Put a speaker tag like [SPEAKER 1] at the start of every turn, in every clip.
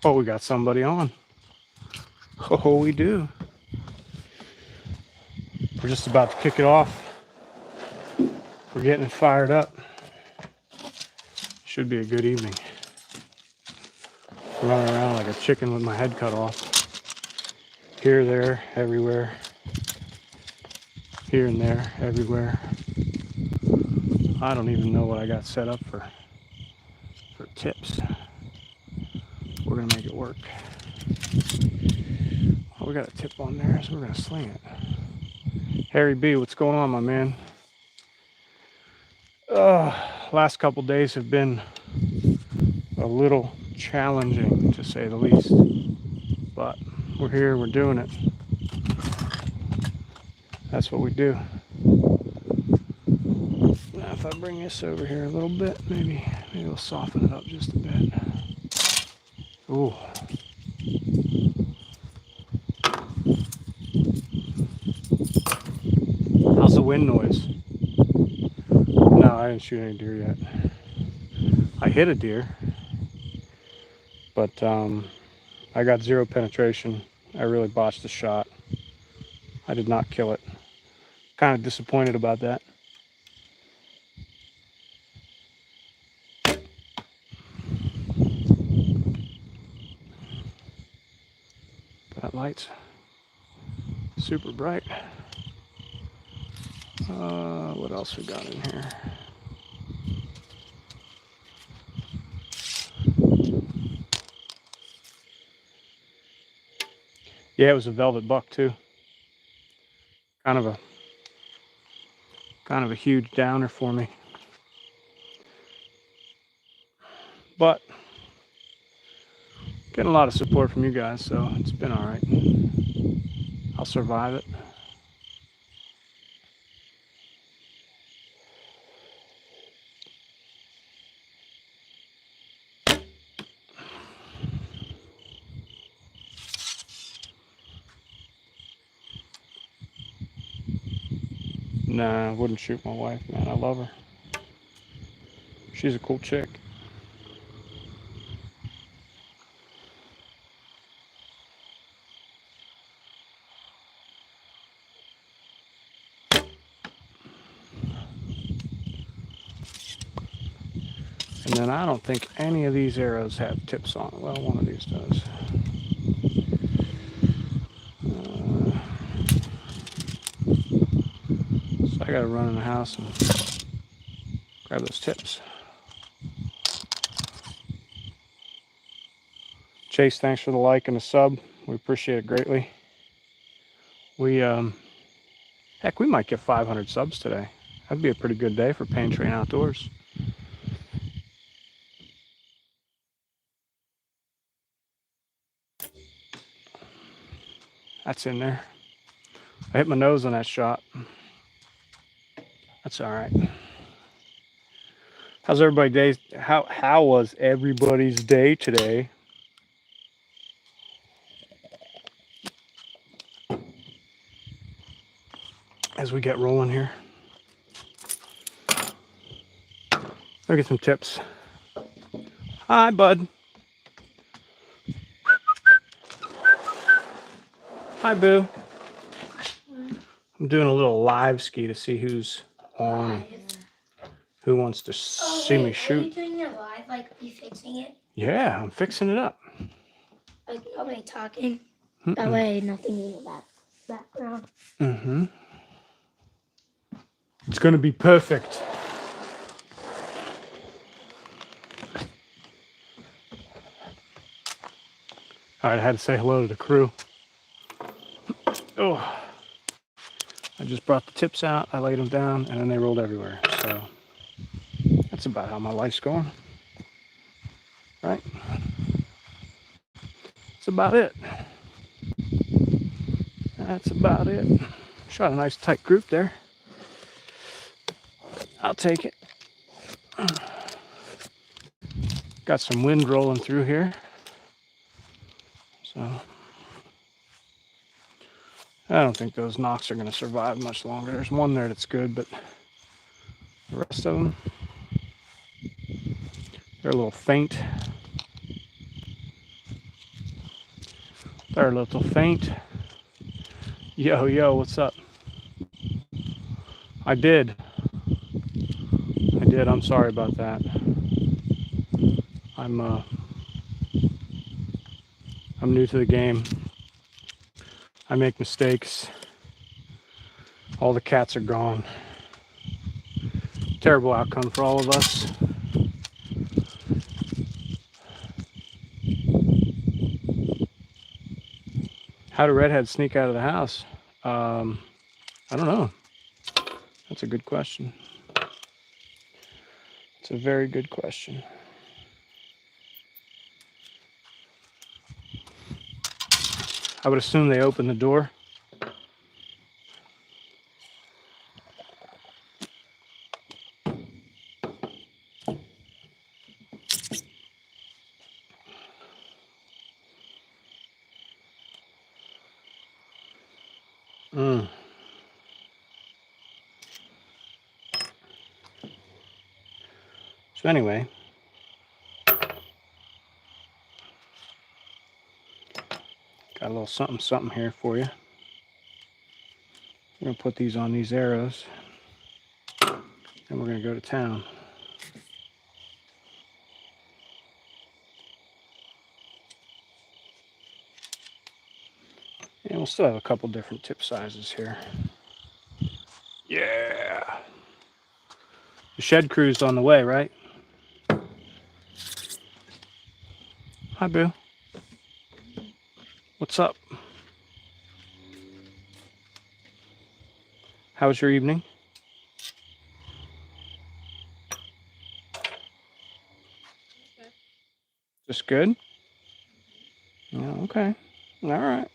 [SPEAKER 1] Oh, we got somebody on. Oh, we do. We're just about to kick it off. We're getting it fired up. Should be a good evening. Running around like a chicken with my head cut off. Here, there, everywhere. Here and there, everywhere. I don't even know what I got set up for tips. We're gonna make it work. Oh, we got a tip on there, so we're gonna sling it. Harry B, what's going on, my man? Last couple days have been a little challenging, to say the least. But we're here, we're doing it. That's what we do. Now, if I bring this over here a little bit, maybe we'll soften it up just a bit. Ooh. How's the wind noise? No, I didn't shoot any deer yet. I hit a deer, but I got 0 penetration. I really botched the shot. I did not kill it. Kind of disappointed about that. That light's super bright. What else we got in here? Yeah, it was a velvet buck too. Kind of a huge downer for me. But getting a lot of support from you guys, so it's been all right. I'll survive it. Nah, I wouldn't shoot my wife, man. I love her. She's a cool chick. And then I don't think any of these arrows have tips on it. Well, one of these does. So I gotta run in the house and grab those tips. Chase, thanks for the like and the sub. We appreciate it greatly. We, heck, we might get 500 subs today. That'd be a pretty good day for Pain Train Outdoors. That's in there. I hit my nose on that shot. That's all right. How's everybody's day? How was everybody's day today? As we get rolling here, I'll get some tips. Hi, bud. Hi, Boo. I'm doing a little live ski to see who's on, who wants to see me shoot.
[SPEAKER 2] Are you doing it live? Like, are you fixing it?
[SPEAKER 1] Yeah, I'm fixing it up.
[SPEAKER 2] Like, nobody talking. That way, nothing in the background.
[SPEAKER 1] Mm-hmm. It's gonna be perfect. All right, I had to say hello to the crew. Oh, I just brought the tips out, I laid them down, and then they rolled everywhere. So that's about how my life's going. Right? That's about it. That's about it. Shot a nice tight group there. I'll take it. Got some wind rolling through here. So I don't think those knocks are going to survive much longer. There's one there that's good, but the rest of them, they're a little faint. They're a little faint. Yo, yo, what's up? I did. I'm sorry about that. I'm new to the game. I make mistakes. All the cats are gone. Terrible outcome for all of us. How do redheads sneak out of the house? I don't know. That's a good question. It's a very good question. I would assume they open the door. So anyway, got a little something something here for you. We're gonna put these on these arrows, and we're gonna go to town. And we'll still have a couple different tip sizes here. Yeah. The shed crew's on the way, right? Hi, Boo. What's up? How was your evening? Just good? Yeah, okay. All right.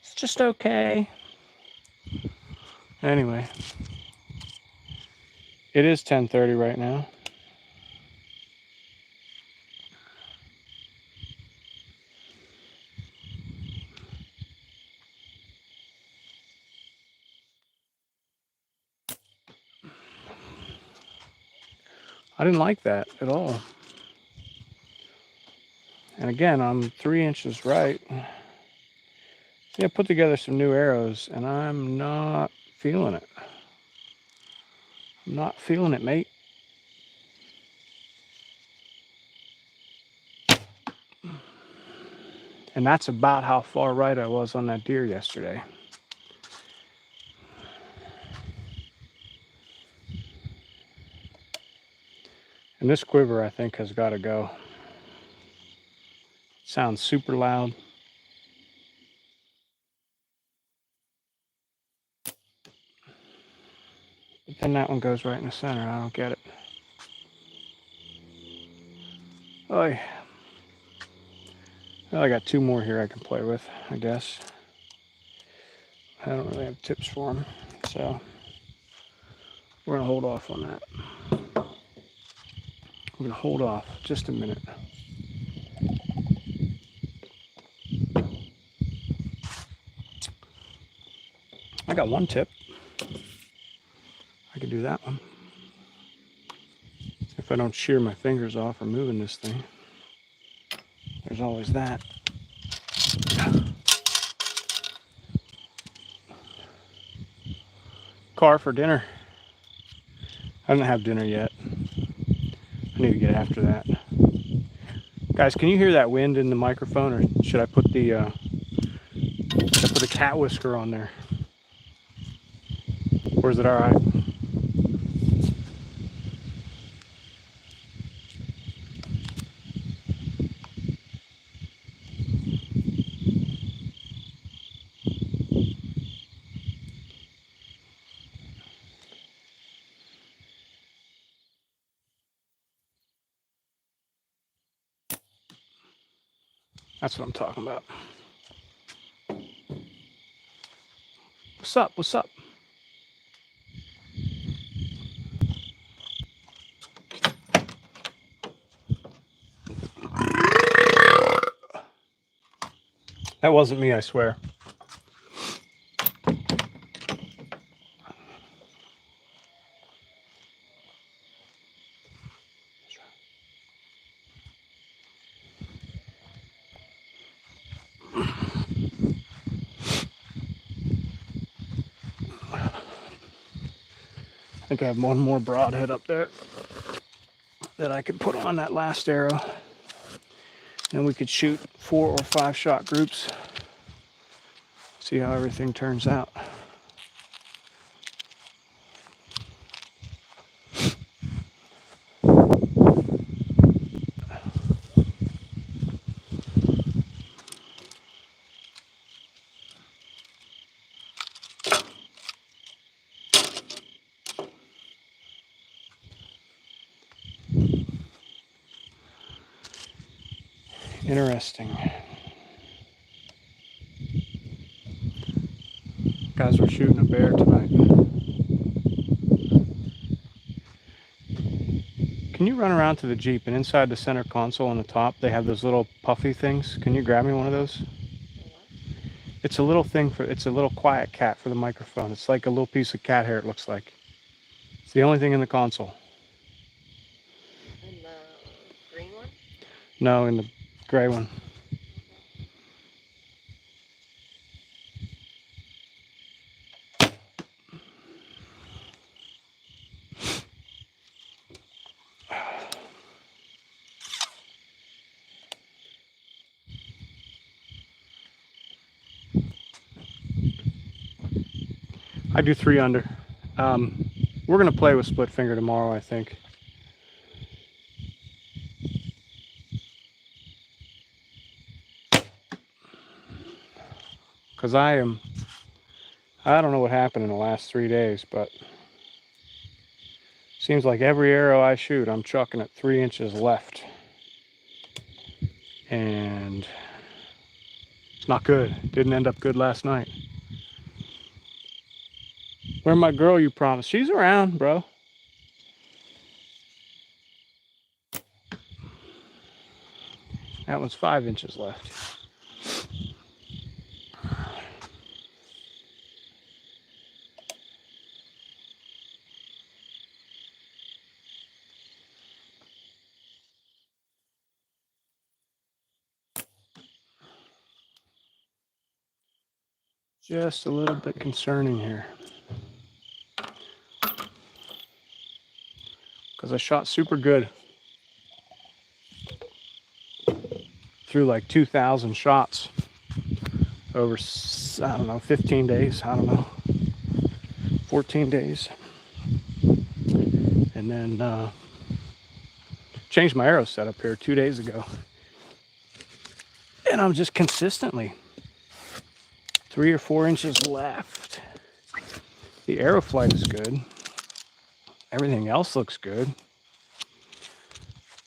[SPEAKER 1] It's just okay. Anyway, it is 10:30 right now. I didn't like that at all. And again, I'm 3 inches right. Yeah, put together some new arrows, and I'm not feeling it. I'm not feeling it, mate. And that's about how far right I was on that deer yesterday. And this quiver, I think, has got to go. Sounds super loud. But then that one goes right in the center. I don't get it. Oh, well, I got 2 more here I can play with, I guess. I don't really have tips for them, so we're going to hold off on that. We're going to hold off just a minute. I got one tip. I can do that one. If I don't shear my fingers off or moving this thing. There's always that. Car for dinner. I didn't have dinner yet. I need to get after that. Guys, can you hear that wind in the microphone, or should I put the cat whisker on there? Or is it all right? That's what I'm talking about. What's up? What's up? That wasn't me, I swear. I think I have one more broadhead up there that I could put on that last arrow. And we could shoot 4 or 5 shot groups. See how everything turns out. Interesting. Guys, we're shooting a bear tonight. Can you run around to the Jeep and inside the center console on the top, they have those little puffy things? Can you grab me one of those? It's a little thing it's a little quiet cat for the microphone. It's like a little piece of cat hair, it looks like. It's the only thing in the console.
[SPEAKER 3] In the green one?
[SPEAKER 1] No, in the gray one. I do 3 under. We're gonna play with split finger tomorrow, I think. Because I don't know what happened in the last 3 days, but seems like every arrow I shoot, I'm chucking at 3 inches left. And it's not good. Didn't end up good last night. Where my girl you promised? She's around, bro. That one's 5 inches left. Just a little bit concerning here. Because I shot super good. Through like 2,000 shots over, I don't know, 15 days. I don't know. 14 days. And then changed my arrow setup here 2 days ago. And I'm just consistently 3 or 4 inches left. The arrow flight is good. Everything else looks good.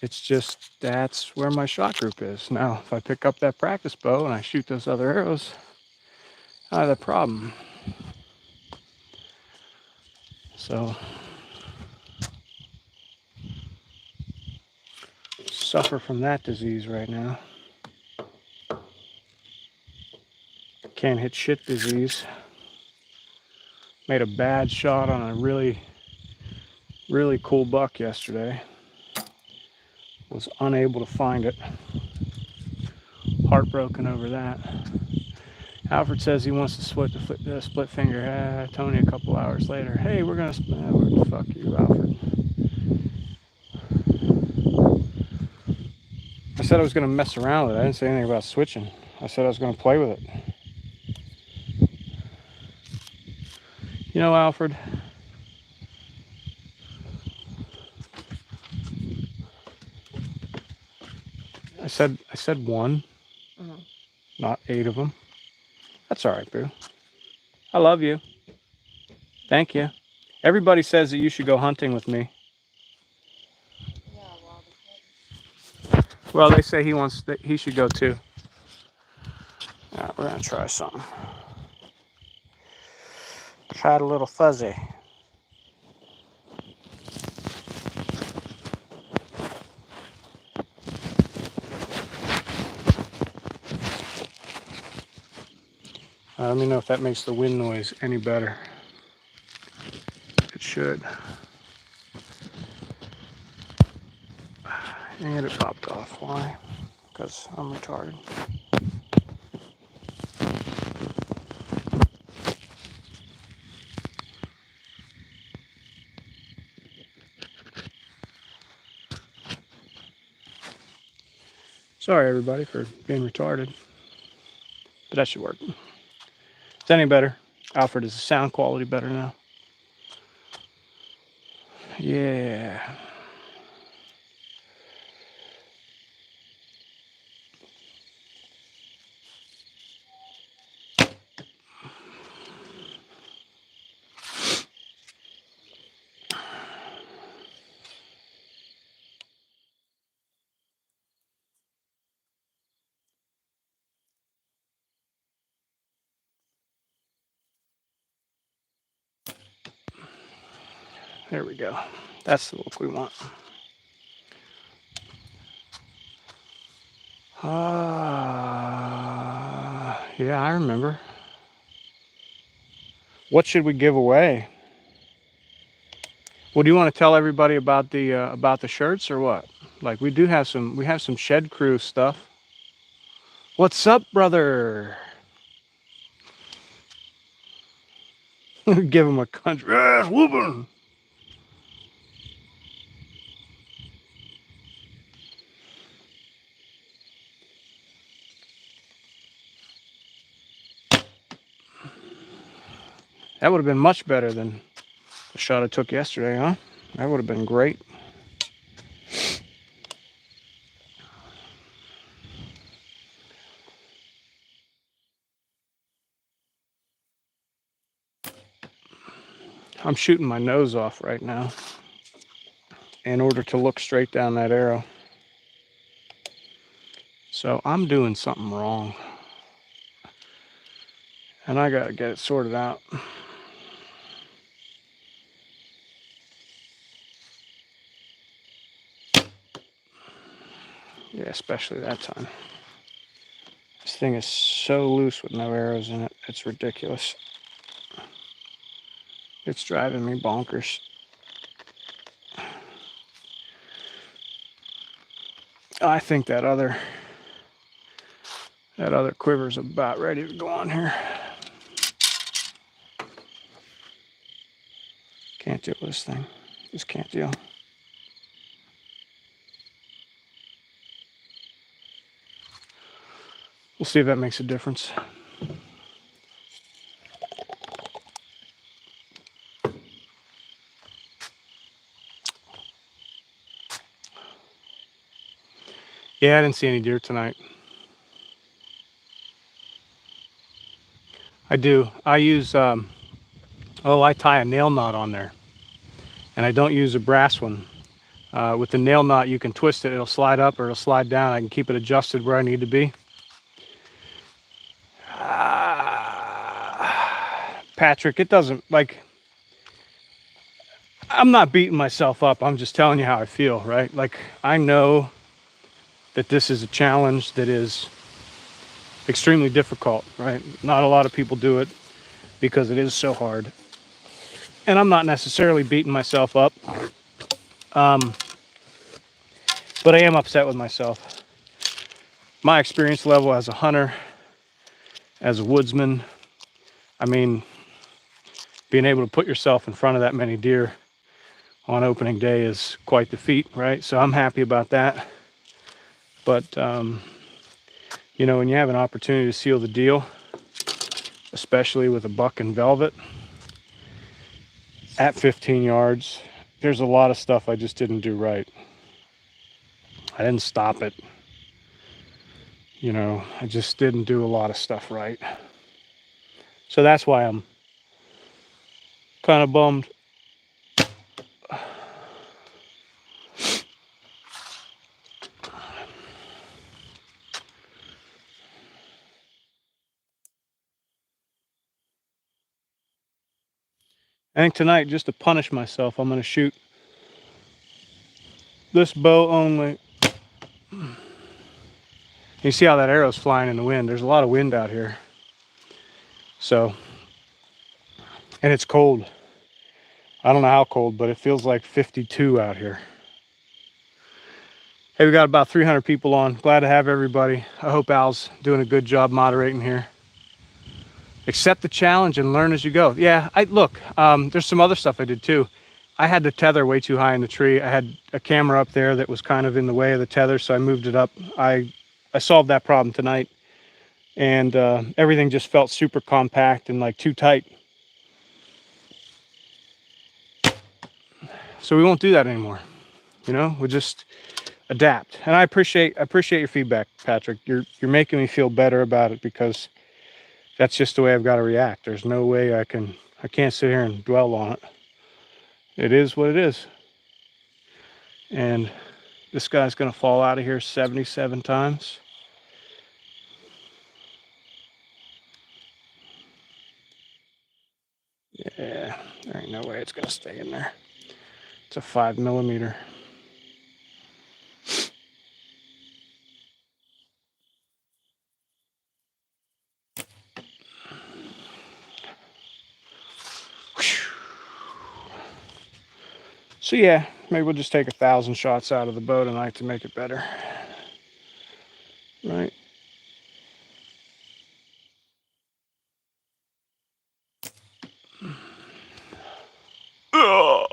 [SPEAKER 1] It's just that's where my shot group is. Now, if I pick up that practice bow and I shoot those other arrows, I have a problem. So, suffer from that disease right now. Can't hit shit disease. Made a bad shot on a really cool buck yesterday. Was unable to find it. Heartbroken over that. Alfred says he wants to split the split finger. Tony a couple hours later. Hey, we're gonna split. Fuck you, Alfred. I said I was gonna mess around with it. I didn't say anything about switching. I said I was gonna play with it. You know, Alfred, I said one, not 8 of them. That's all right, boo. I love you. Thank you. Everybody says that you should go hunting with me.
[SPEAKER 3] Yeah,
[SPEAKER 1] Well, they say he should go too. All right, we're gonna try something. Tried a little fuzzy. Let me know if that makes the wind noise any better. It should. And it popped off. Why? Because I'm retarded. Sorry, everybody, for being retarded. But that should work. Is that any better? Alfred, is the sound quality better now? Yeah. There we go. That's the look we want. Yeah, I remember. What should we give away? Well, do you want to tell everybody about the shirts or what? Like we have some shed crew stuff. What's up, brother? Give him a country ass whooping. That would have been much better than the shot I took yesterday, huh? That would have been great. I'm shooting my nose off right now in order to look straight down that arrow. So I'm doing something wrong. And I gotta get it sorted out. Yeah, especially that time. This thing is so loose with no arrows in it. It's ridiculous. It's driving me bonkers. I think that other quiver's about ready to go on here. Can't deal with this thing. Just can't deal. We'll see if that makes a difference. Yeah, I didn't see any deer tonight. I do. I use, I tie a nail knot on there. And I don't use a brass one. With the nail knot, you can twist it. It'll slide up or it'll slide down. I can keep it adjusted where I need to be. Patrick, it doesn't, like, I'm not beating myself up. I'm just telling you how I feel, right? Like, I know that this is a challenge that is extremely difficult, right? Not a lot of people do it because it is so hard. And I'm not necessarily beating myself up. But I am upset with myself. My experience level as a hunter, as a woodsman, I mean, being able to put yourself in front of that many deer on opening day is quite the feat, right? So I'm happy about that. But, you know, when you have an opportunity to seal the deal, especially with a buck and velvet at 15 yards, there's a lot of stuff I just didn't do right. I didn't stop it. You know, I just didn't do a lot of stuff right. So that's why I'm kind of bummed. I think tonight, just to punish myself, I'm going to shoot this bow only. You see how that arrow's flying in the wind. There's a lot of wind out here. So, and it's cold. I don't know how cold, but it feels like 52 out here. Hey, we got about 300 people on. Glad to have everybody. I hope Al's doing a good job moderating here. Accept the challenge and learn as you go. Yeah, look, there's some other stuff I did too. I had the tether way too high in the tree. I had a camera up there that was kind of in the way of the tether, so I moved it up. I I solved that problem tonight, and everything just felt super compact and like too tight. So we won't do that anymore. You know, we'll just adapt. And I appreciate your feedback, Patrick. You're making me feel better about it, because that's just the way I've got to react. There's no way I can't sit here and dwell on it. It is what it is. And this guy's going to fall out of here 77 times. Yeah, there ain't no way it's going to stay in there. It's a 5mm. So yeah, maybe we'll just take 1,000 shots out of the bow tonight to make it better. Right? Ugh.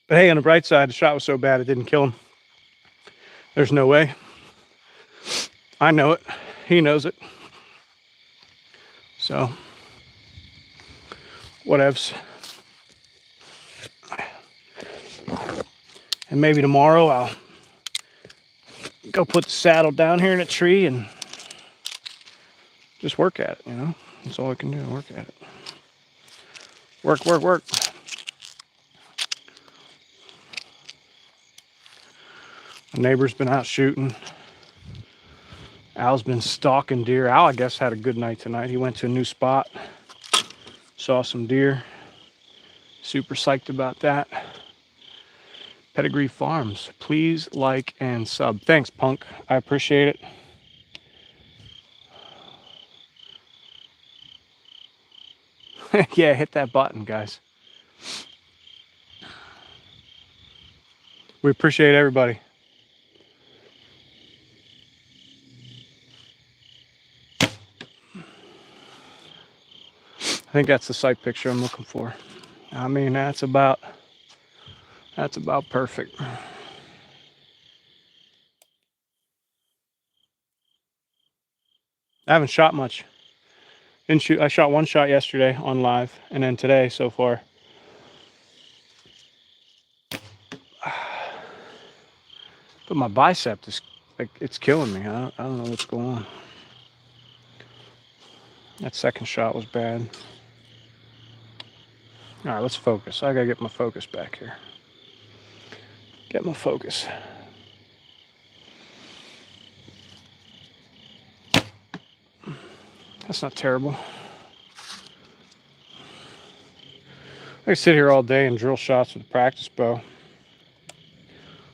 [SPEAKER 1] But hey, on the bright side, the shot was so bad it didn't kill him. There's no way. I know it. He knows it. So, whatevs. And maybe tomorrow I'll go put the saddle down here in a tree and just work at it, you know? That's all I can do, work at it. Work, work, work. My neighbor's been out shooting. Al's been stalking deer. Al, I guess, had a good night tonight. He went to a new spot, saw some deer. Super psyched about that. Pedigree Farms, please like and sub. Thanks, Punk. I appreciate it. Yeah, hit that button, guys. We appreciate everybody. I think that's the sight picture I'm looking for. I mean, that's about perfect. I haven't shot much. Didn't shoot. I shot one shot yesterday on live, and then today so far. But my bicep is like, it's killing me. I don't know what's going on. That second shot was bad. All right, let's focus. I gotta get my focus back here. Get my focus. That's not terrible. I could sit here all day and drill shots with a practice bow,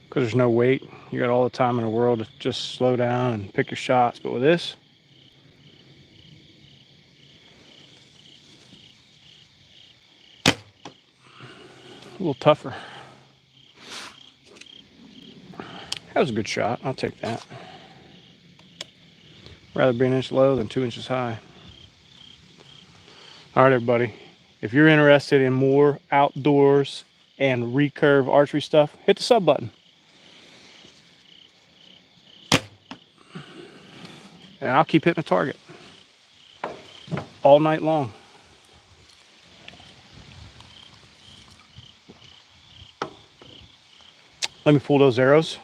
[SPEAKER 1] because there's no weight. You got all the time in the world to just slow down and pick your shots. But with this, a little tougher. That was a good shot. I'll take that. Rather be 1 inch low than 2 inches high. All right, everybody. If you're interested in more outdoors and recurve archery stuff, hit the sub button. And I'll keep hitting a target all night long. Let me pull those arrows.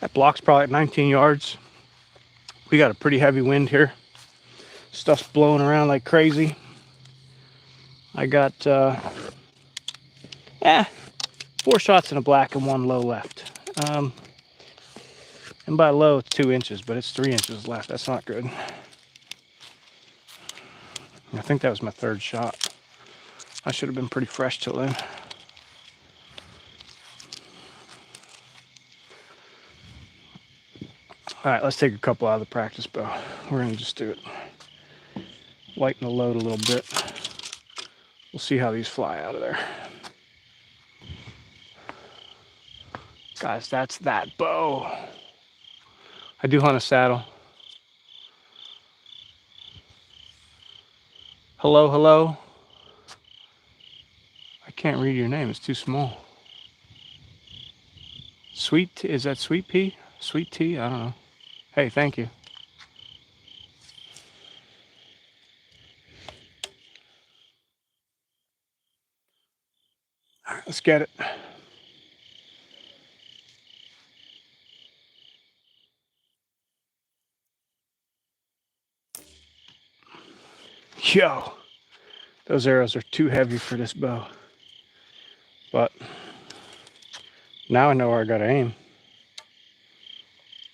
[SPEAKER 1] That block's probably at 19 yards. We got a pretty heavy wind here. Stuff's blowing around like crazy. I got 4 shots in a black and 1 low left. And by low, it's 2 inches, but it's 3 inches left. That's not good. I think that was my 3rd shot. I should have been pretty fresh till then. All right, let's take a couple out of the practice bow. We're gonna just do it. Lighten the load a little bit. We'll see how these fly out of there. Guys, that's that bow. I do hunt a saddle. Hello, hello. I can't read your name, it's too small. Sweet tea, is that sweet pea? Sweet tea? I don't know. Hey, thank you. All right, let's get it. Yo, those arrows are too heavy for this bow. But now I know where I gotta aim.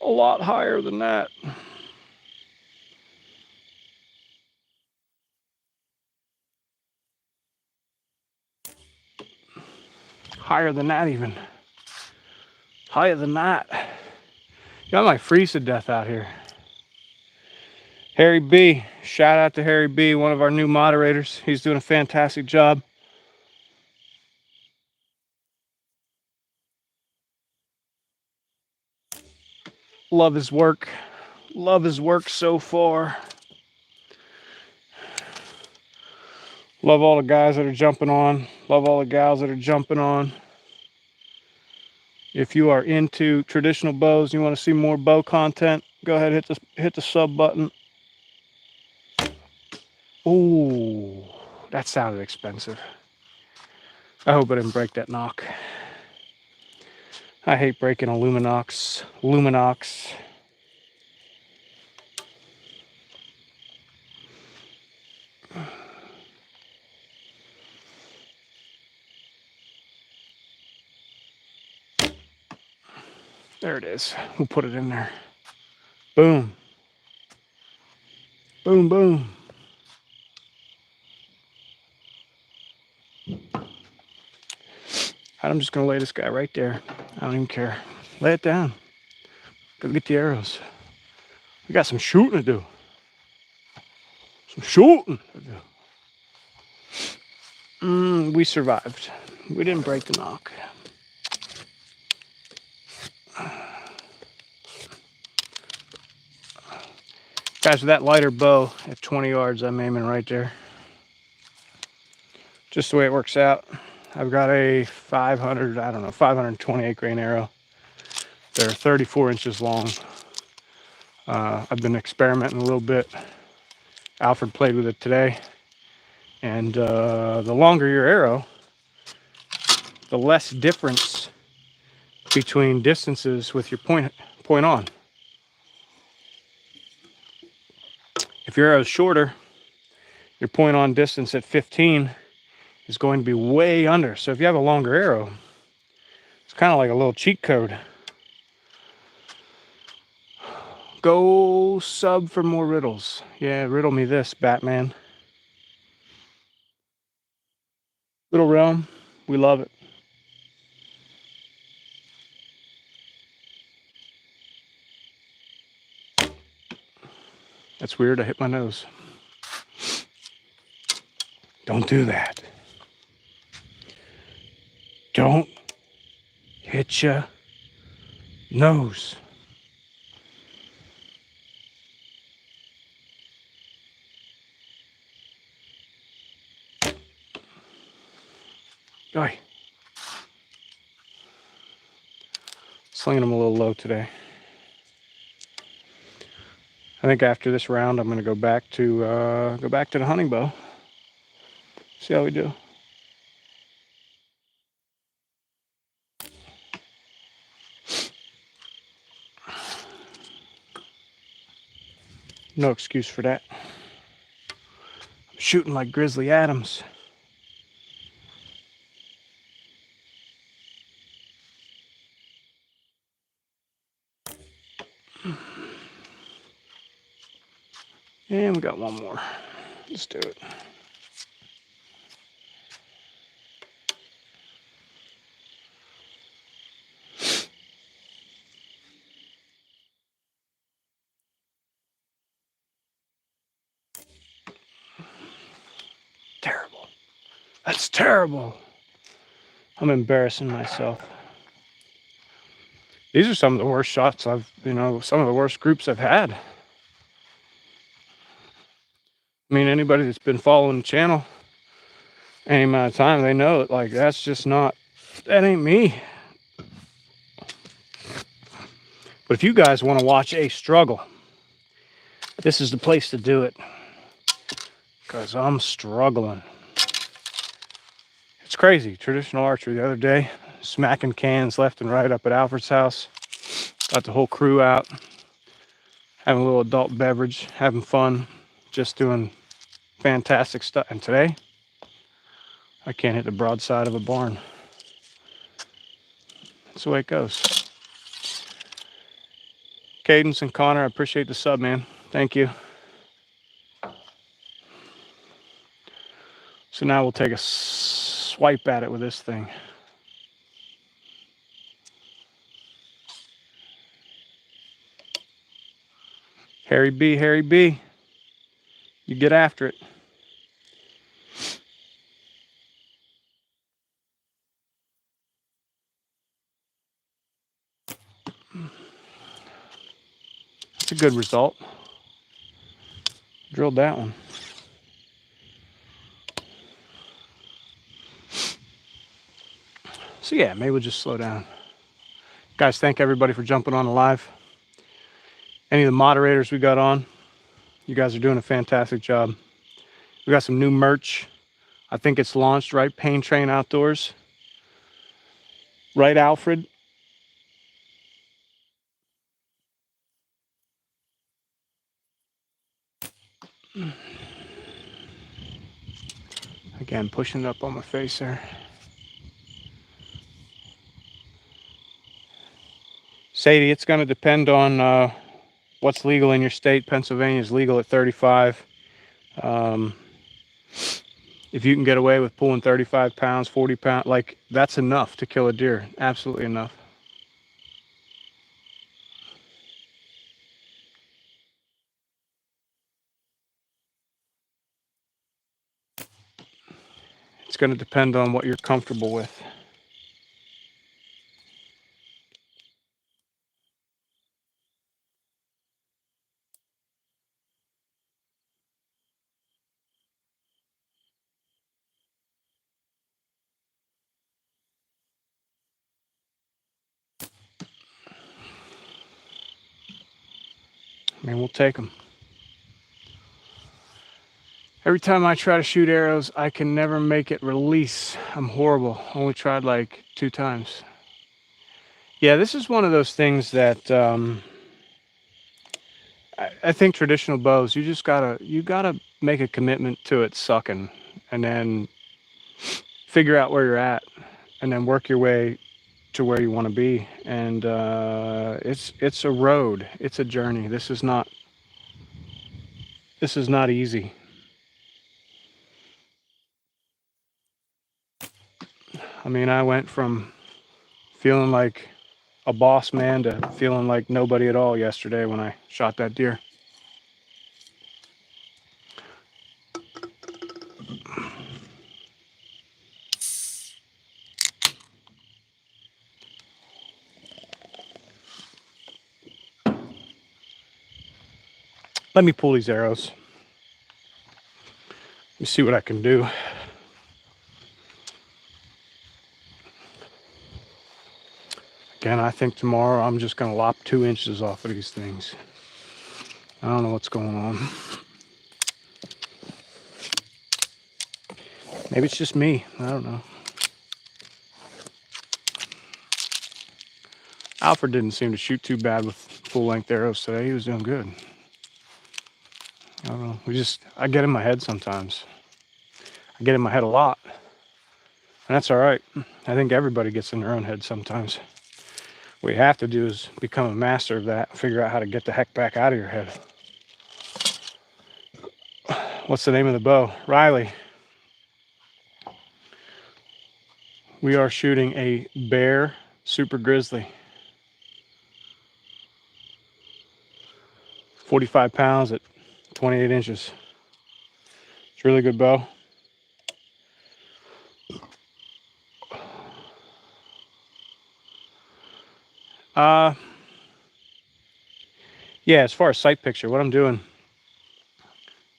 [SPEAKER 1] A lot higher than that. Higher than that even. Higher than that. You know, I might freeze to death out here. Harry B, shout out to Harry B, one of our new moderators. He's doing a fantastic job. Love his work. Love his work so far. Love all the guys that are jumping on. Love all the gals that are jumping on. If you are into traditional bows, you want to see more bow content, go ahead and hit the sub button. Ooh, that sounded expensive. I hope I didn't break that knock. I hate breaking a Luminox. There it is. We'll put it in there. Boom. Boom, boom. I'm just gonna lay this guy right there. I don't even care. Lay it down. Go get the arrows. We got some shooting to do. Some shooting to do. We survived. We didn't break the knock. Guys, with that lighter bow at 20 yards, I'm aiming right there. Just the way it works out. I've got a 528 grain arrow. They're 34 inches long. I've been experimenting a little bit. Alfred played with it today. And the longer your arrow, the less difference between distances with your point on. If your arrow is shorter, your point on distance at 15 is going to be way under. So if you have a longer arrow, it's kind of like a little cheat code. Go sub for more riddles. Yeah, riddle me this, Batman. Little Realm, we love it. That's weird, I hit my nose. Don't do that. Don't hit your nose. Oi. Slinging them a little low today. I think after this round, I'm going to go back to the hunting bow. See how we do. No excuse for that. I'm shooting like Grizzly Adams. And we got one more. Let's do it. Terrible. That's terrible. I'm embarrassing myself. These are some of the worst shots I've, some of the worst groups I've had. I mean, anybody that's been following the channel any amount of time, they know it. Like, that's just not, that ain't me. But if you guys want to watch a struggle, this is the place to do it. Because I'm struggling. It's crazy. Traditional archery the other day, smacking cans left and right up at Alfred's house. Got the whole crew out, having a little adult beverage, having fun, just doing fantastic stuff. And today, I can't hit the broadside of a barn. That's the way it goes. Cadence and Connor, I appreciate the sub, man. Thank you. So now we'll take a swipe at it with this thing. Harry B, you get after it. It's a good result. Drilled that one. So yeah, maybe we'll just slow down. Guys, thank everybody for jumping on the live. Any of the moderators we got on, you guys are doing a fantastic job. We got some new merch. I think it's launched, right? Pain Train Outdoors. Right, Alfred? Again, pushing it up on my face there. Sadie, it's going to depend on what's legal in your state. Pennsylvania is legal at 35. If you can get away with pulling 35 pounds, 40 pounds, like that's enough to kill a deer. Absolutely enough. It's going to depend on what you're comfortable with. I mean, we'll take them. Every time I try to shoot arrows, I can never make it release. I'm horrible. Only tried like 2 times. Yeah, this is one of those things that I think traditional bows, you gotta make a commitment to it sucking, and then figure out where you're at, and then work your way to where you want to be. And it's a road. It's a journey. This is not easy. I mean, I went from feeling like a boss man to feeling like nobody at all yesterday when I shot that deer. Let me pull these arrows. Let me see what I can do. Again, I think tomorrow I'm just going to lop 2 inches off of these things. I don't know what's going on. Maybe it's just me. I don't know. Alfred didn't seem to shoot too bad with full-length arrows today. He was doing good. I don't know. I get in my head sometimes. I get in my head a lot. And that's all right. I think everybody gets in their own head sometimes. What you have to do is become a master of that. Figure out how to get the heck back out of your head. What's the name of the bow? Riley. We are shooting a Bear Super Grizzly. 45 pounds at 28 inches. It's a really good bow. Uh, yeah, as far as sight picture, what I'm doing,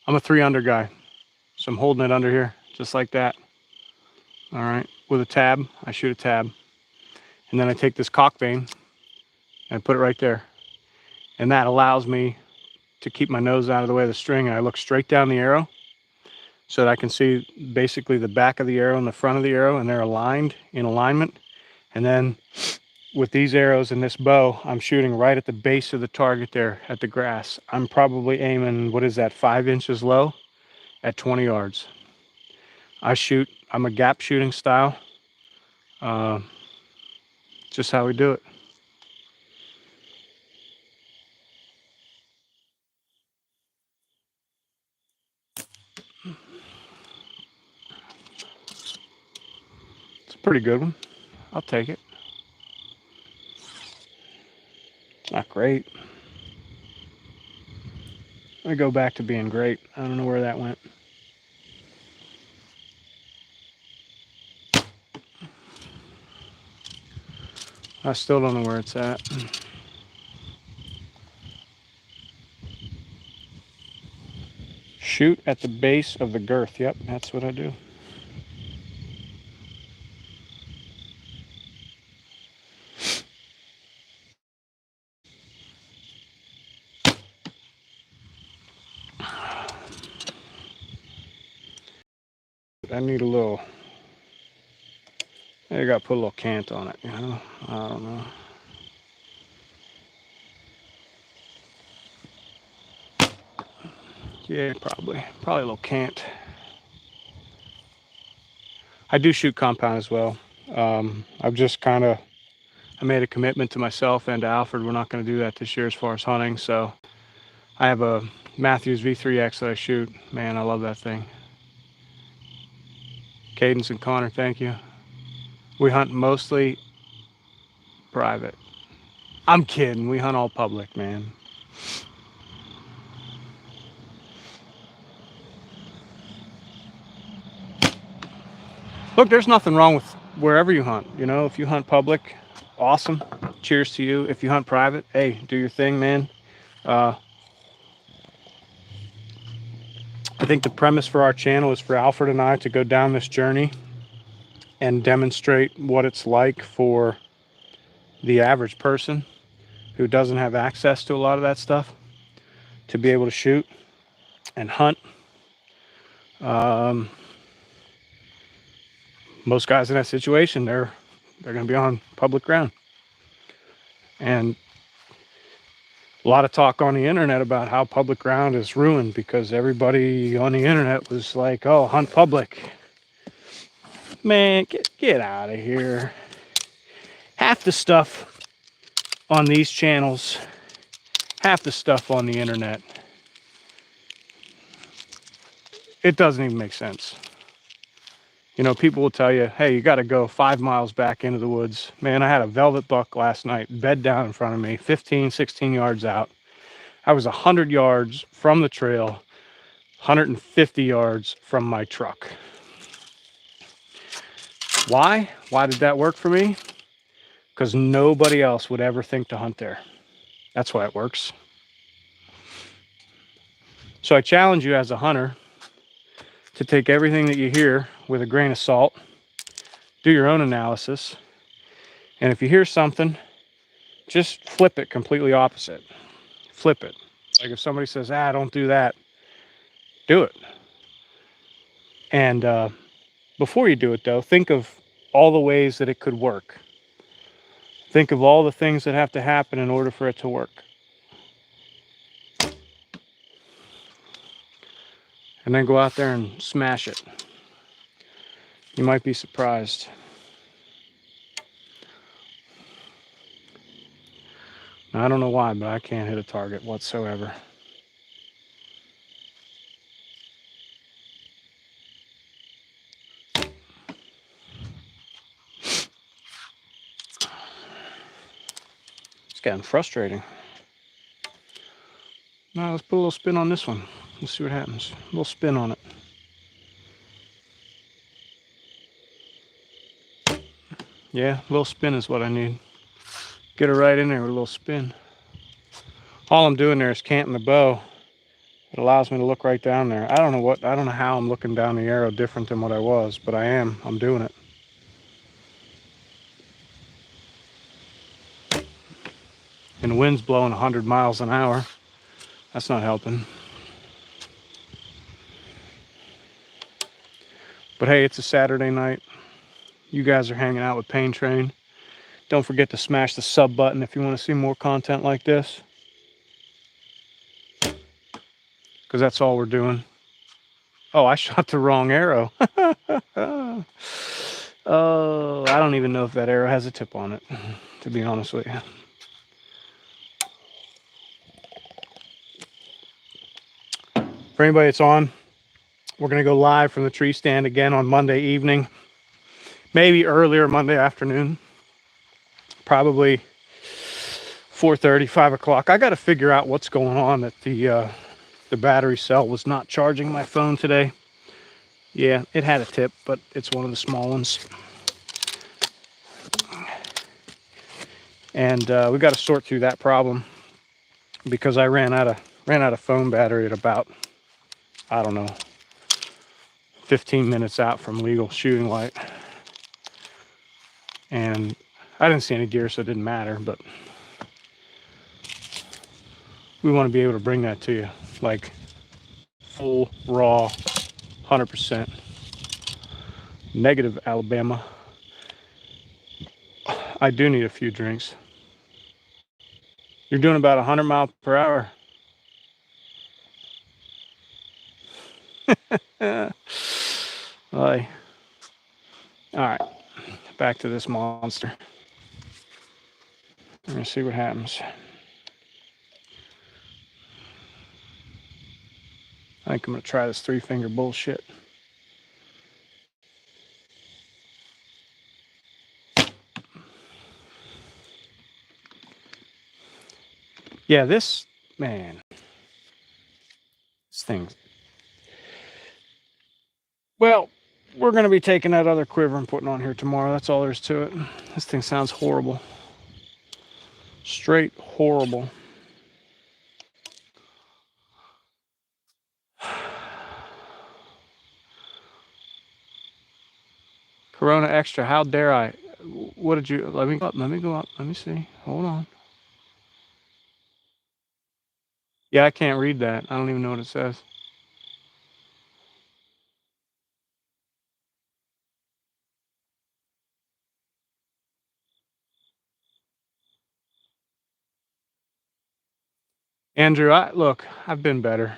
[SPEAKER 1] I'm a 3-under guy. So I'm holding it under here, just like that. All right, with a tab, I shoot a tab. And then I take this cock vane and I put it right there. And that allows me to keep my nose out of the way of the string, and I look straight down the arrow so that I can see basically the back of the arrow and the front of the arrow, and they're aligned in alignment. And then with these arrows and this bow, I'm shooting right at the base of the target there at the grass. I'm probably aiming, what is that, 5 inches low at 20 yards. I'm a gap shooting style. Uh, just how we do it. It's a pretty good one. I'll take it. Not great. Let me go back to being great. I don't know where that went. I still don't know where it's at. Shoot at the base of the girth. Yep, that's what I do. I need a little, I got to put a little cant on it, you know? I don't know. Yeah, probably a little cant. I do shoot compound as well. I've just kind of, I made a commitment to myself and to Alfred. We're not going to do that this year as far as hunting. So I have a Matthews V3X that I shoot. Man, I love that thing. Cadence and Connor, thank you. We hunt mostly private. I'm kidding. We hunt all public, man. Look, there's nothing wrong with wherever you hunt. You know, if you hunt public, awesome. Cheers to you. If you hunt private, hey, do your thing, man. I think the premise for our channel is for Alfred and I to go down this journey and demonstrate what it's like for the average person who doesn't have access to a lot of that stuff to be able to shoot and hunt. Most guys in that situation, they're going to be on public ground. And a lot of talk on the internet about how public ground is ruined because everybody on the internet was like, oh, hunt public. Man, get out of here. Half the stuff on these channels, half the stuff on the internet, it doesn't even make sense. You know, people will tell you, hey, you got to go 5 miles back into the woods. Man, I had a velvet buck last night, bed down in front of me, 15, 16 yards out. I was 100 yards from the trail, 150 yards from my truck. Why? Why did that work for me? Because nobody else would ever think to hunt there. That's why it works. So I challenge you as a hunter to take everything that you hear with a grain of salt, do your own analysis, and if you hear something, just flip it completely opposite. Flip it. Like if somebody says, don't do that, do it. And before you do it, though, think of all the ways that it could work. Think of all the things that have to happen in order for it to work. And then go out there and smash it. You might be surprised. Now, I don't know why, but I can't hit a target whatsoever. It's getting frustrating. Now let's put a little spin on this one. Let's see what happens. A little spin on it. Yeah, a little spin is what I need. Get her right in there with a little spin. All I'm doing there is canting the bow. It allows me to look right down there. I don't know how I'm looking down the arrow different than what I was, but I am. I'm doing it. And the wind's blowing 100 miles an hour. That's not helping. But hey, it's a Saturday night. You guys are hanging out with Pain Train. Don't forget to smash the sub button if you want to see more content like this, because that's all we're doing. Oh, I shot the wrong arrow. Oh, I don't even know if that arrow has a tip on it, to be honest with you. For anybody that's on, we're going to go live from the tree stand again on Monday evening, maybe earlier Monday afternoon, probably 4:30, 5 o'clock. I got to figure out what's going on, that the battery cell was not charging my phone today. Yeah, it had a tip, but it's one of the small ones. And we got to sort through that problem, because I ran out of phone battery at about, I don't know, 15 minutes out from legal shooting light. And I didn't see any deer, so it didn't matter, but we want to be able to bring that to you, like full, raw, 100%. Negative, Alabama. I do need a few drinks. You're doing about 100 miles per hour. All right, back to this monster. We're gonna see what happens. I think I'm gonna try this 3-finger bullshit. Yeah, this, man, this thing. Well, we're gonna be taking that other quiver and putting on here tomorrow. That's all there is to it. This thing sounds horrible. Straight horrible. Corona Extra, how dare I? What did you, let me go up, let me see. Hold on. Yeah, I can't read that. I don't even know what it says. Andrew, I've been better.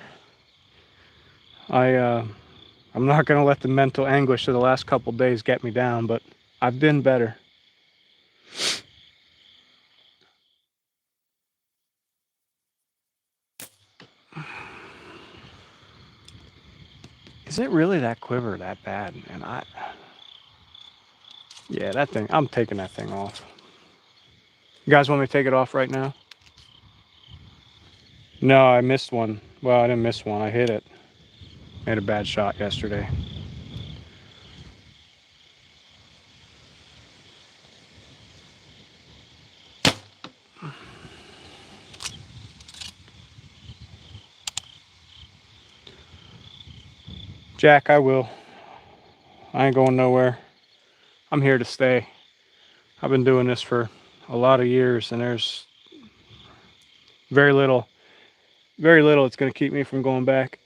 [SPEAKER 1] I'm not gonna let the mental anguish of the last couple days get me down, but I've been better. Is it really that quiver that bad? And yeah, that thing, I'm taking that thing off. You guys want me to take it off right now? No, I missed one. Well, I didn't miss one. I hit it. Made a bad shot yesterday. Jack, I will. I ain't going nowhere. I'm here to stay. I've been doing this for a lot of years, and there's very little it's going to keep me from going back.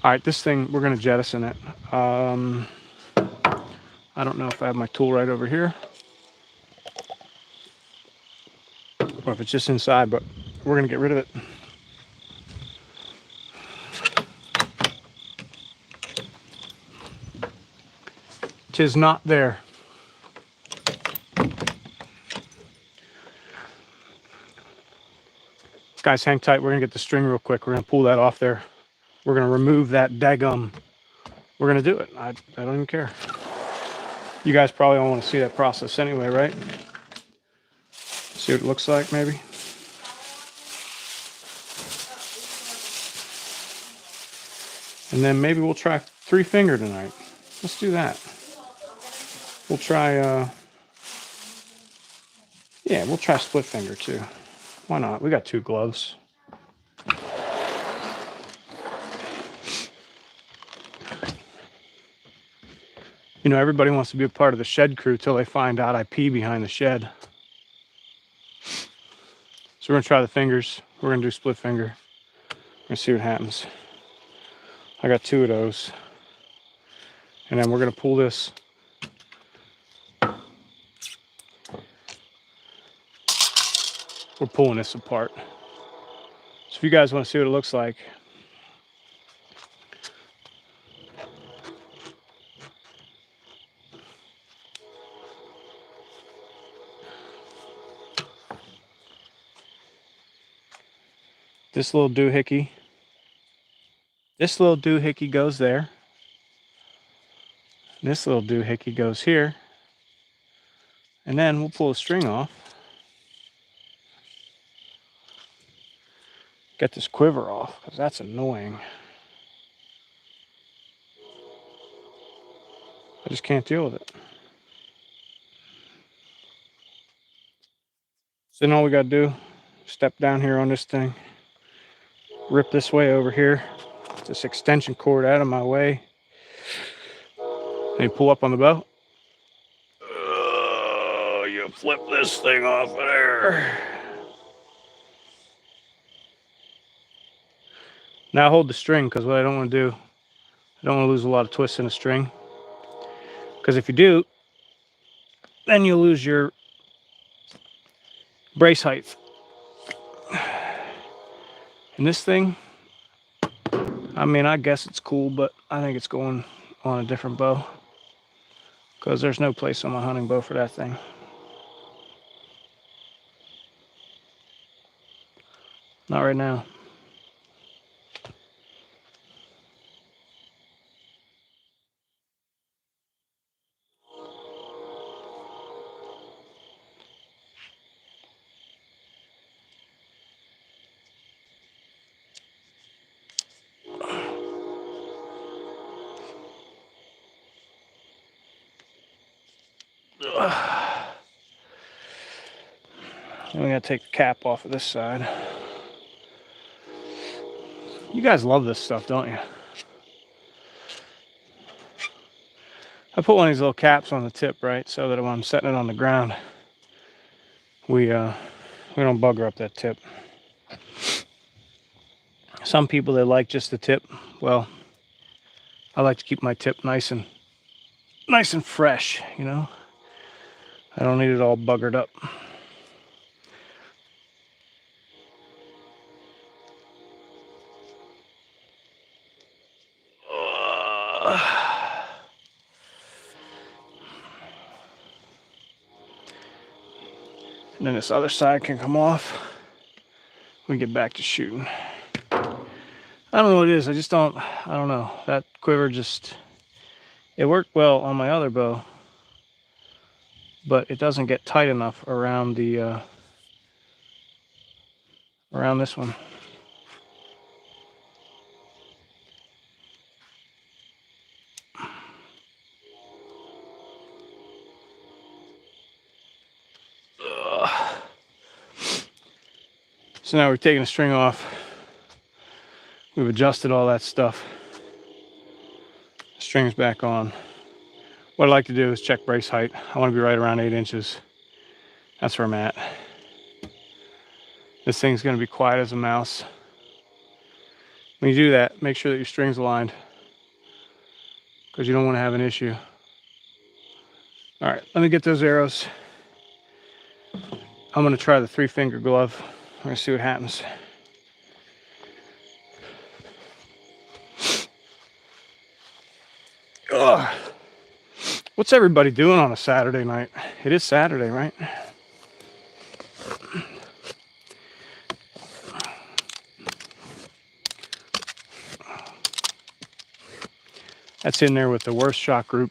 [SPEAKER 1] All right, this thing, we're going to jettison it. I don't know if I have my tool right over here, or if it's just inside, but we're going to get rid of it. Tis not there. Guys, hang tight. We're going to get the string real quick. We're going to pull that off there We're gonna remove that daggum. We're gonna do it. I don't even care. You guys probably don't want to see that process anyway, right? See what it looks like, maybe. And then maybe we'll try 3-finger tonight. Let's do that. We'll try, yeah, we'll try split finger too. Why not? We got 2 gloves. You know, everybody wants to be a part of the shed crew till they find out I pee behind the shed. So we're gonna try the fingers. We're gonna do split finger. We're gonna see what happens. I got 2 of those. And then we're gonna pull this. We're pulling this apart. So if you guys want to see what it looks like, this little doohickey goes there. This little doohickey goes here. And then we'll pull the string off. Get this quiver off, because that's annoying. I just can't deal with it. So then all we gotta do, step down here on this thing, rip this way over here, this extension cord out of my way, and you pull up on the bow. You flip this thing off of there. Now hold the string, because what I don't want to do, I don't want to lose a lot of twists in the string. Because if you do, then you'll lose your brace height. And this thing, I mean, I guess it's cool, but I think it's going on a different bow. Because there's no place on my hunting bow for that thing. Not right now. And we gotta take the cap off of this side. You guys love this stuff, don't you? I put one of these little caps on the tip, right, so that when I'm setting it on the ground, we don't bugger up that tip. Some people, they like just the tip. Well, I like to keep my tip nice and fresh, you know. I don't need it all buggered up. And then this other side can come off. We get back to shooting. I don't know what it is. I don't know. That quiver just, it worked well on my other bow, but it doesn't get tight enough around the, around this one. So now we're taking the string off. We've adjusted all that stuff. The string's back on. What I like to do is check brace height. I want to be right around 8 inches. That's where I'm at. This thing's going to be quiet as a mouse. When you do that, make sure that your string's aligned, because you don't want to have an issue. All right, let me get those arrows. I'm going to try the 3-finger glove. We're going to see what happens. Ugh. What's everybody doing on a Saturday night? It is Saturday, right? That's in there with the worst shot group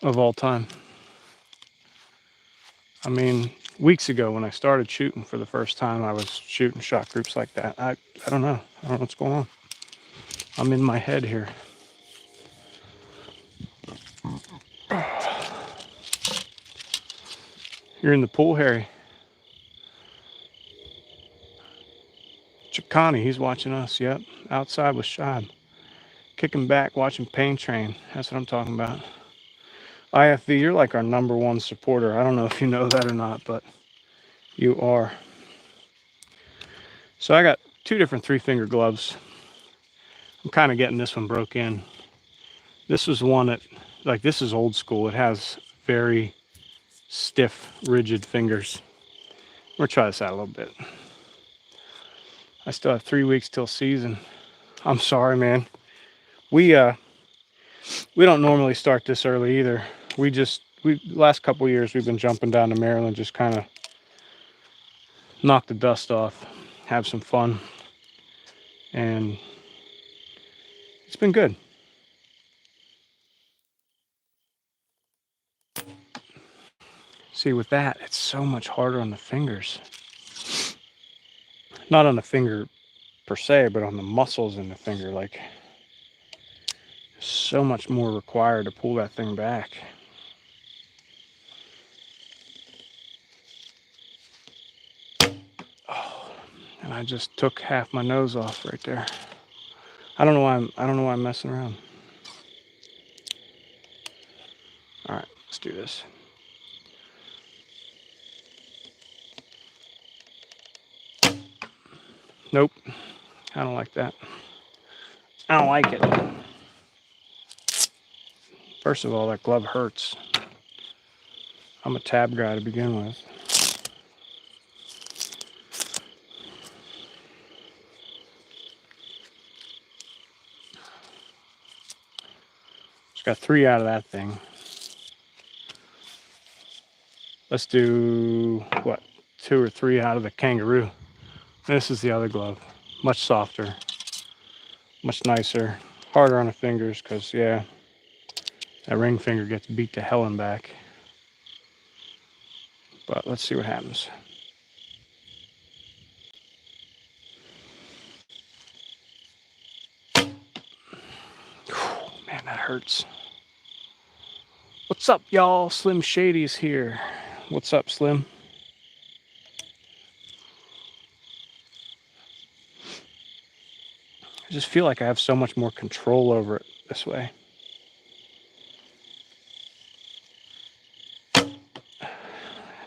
[SPEAKER 1] of all time. I mean, weeks ago when I started shooting for the first time, I was shooting shot groups like that. I don't know. I don't know what's going on. I'm in my head here. You're in the pool, Harry. Chicani, he's watching us. Yep. Outside with Shad. Kicking back, watching Pain Train. That's what I'm talking about. IFV, you're like our #1 supporter. I don't know if you know that or not, but you are. So I got 2 different 3-finger gloves. I'm kind of getting this one broke in. This was one that, like, this is old school. It has very stiff, rigid fingers. We'll try this out a little bit. I still have 3 weeks till season. I'm sorry, man. We don't normally start this early either. We last couple years we've been jumping down to Maryland, just kind of knock the dust off, have some fun, and it's been good. See, with that, it's so much harder on the fingers. Not on the finger per se, but on the muscles in the finger. Like, so much more required to pull that thing back. Oh, and I just took half my nose off right there. I don't know why I'm messing around. All right, let's do this. Nope, I don't like that. I don't like it. First of all, that glove hurts. I'm a tab guy to begin with. Just got 3 out of that thing. Let's do, what, 2 or 3 out of the kangaroo. This is the other glove. Much softer, much nicer, harder on the fingers because, yeah, that ring finger gets beat to hell and back. But let's see what happens. Man, that hurts. What's up, y'all? Slim Shady's here. What's up, Slim? I just feel like I have so much more control over it this way.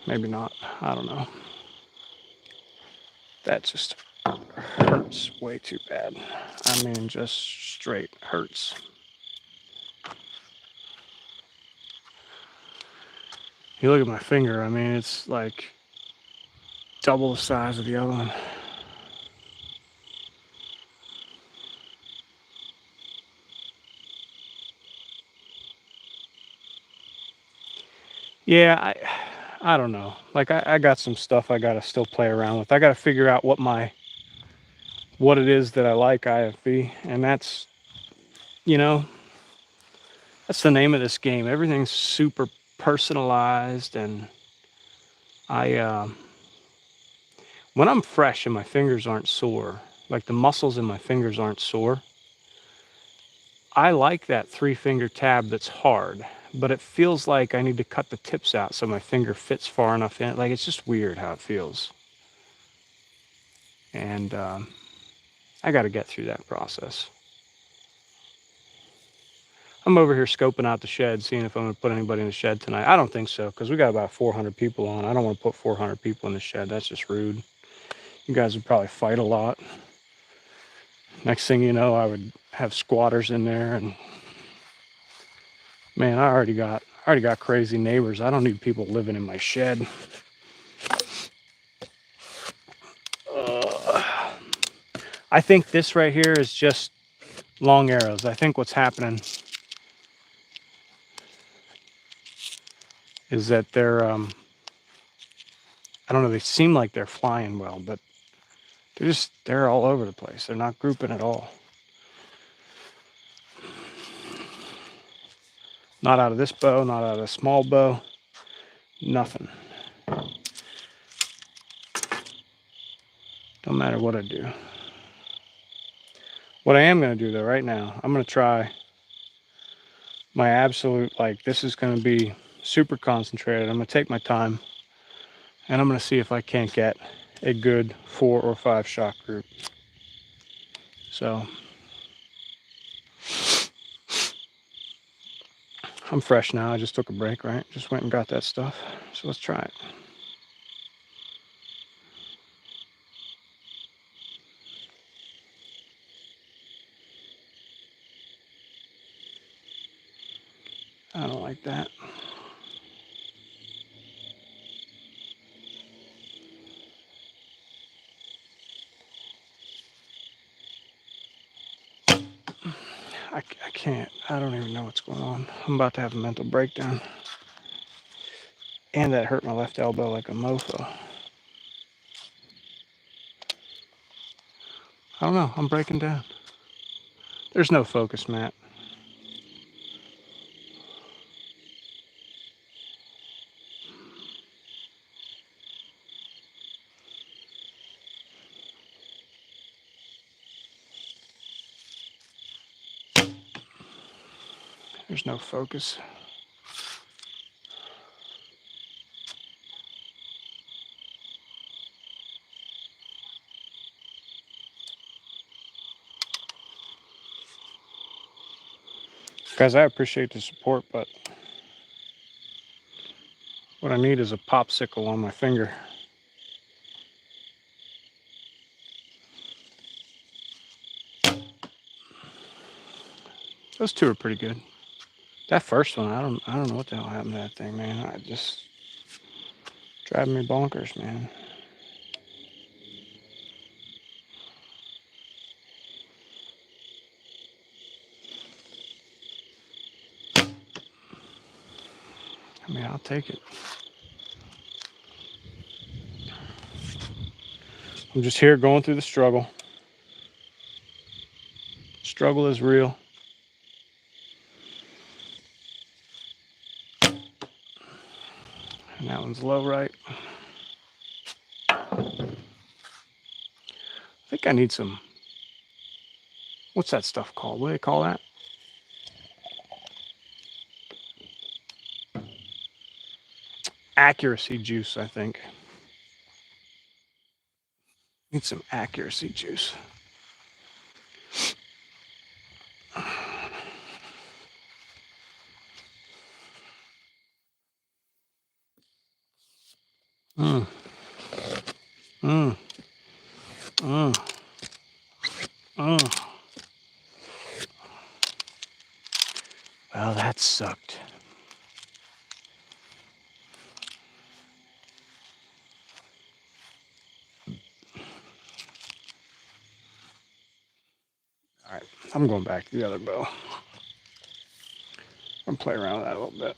[SPEAKER 1] Maybe not. I don't know. That just hurts way too bad. I mean, just straight hurts. You look at my finger, I mean, it's like double the size of the other one. Yeah, I don't know. Like, I got some stuff I gotta still play around with. I gotta figure out what it is that I like IFB, and that's, you know, that's the name of this game. Everything's super personalized, and when I'm fresh and my fingers aren't sore, like the muscles in my fingers aren't sore, I like that 3-finger tab that's hard, but it feels like I need to cut the tips out so my finger fits far enough in. Like, it's just weird how it feels. And I got to get through that process. I'm over here scoping out the shed, seeing if I'm going to put anybody in the shed tonight. I don't think so, because we got about 400 people on. I don't want to put 400 people in the shed. That's just rude. You guys would probably fight a lot. Next thing you know, I would have squatters in there, and man, I already got crazy neighbors. I don't need people living in my shed. I think this right here is just long arrows. I think what's happening is that they're, I don't know, they seem like they're flying well, but they're all over the place. They're not grouping at all. Not out of this bow, not out of a small bow, nothing. Don't matter what I do. What I am going to do though right now, I'm going to try my absolute, like, this is going to be super concentrated. I'm going to take my time and I'm going to see if I can't get a good 4 or 5 shot group. So I'm fresh now. I just took a break, right? Just went and got that stuff. So let's try it. I don't like that. I can't. I don't even know what's going on. I'm about to have a mental breakdown. And that hurt my left elbow like a mofo. I don't know. I'm breaking down. There's no focus, Matt. There's no focus. Guys, I appreciate the support, but what I need is a popsicle on my finger. Those two are pretty good. That first one, I don't know what the hell happened to that thing, man. I just driving me bonkers, man. I mean, I'll take it. I'm just here going through the struggle. Struggle is real. And that one's low right. I think I need some, what's that stuff called? What do they call that? Accuracy juice, I think. Need some accuracy juice. Mm. Mm. Mm. Mm. Well, that sucked. All right, I'm going back to the other bow. I'm play around with that a little bit.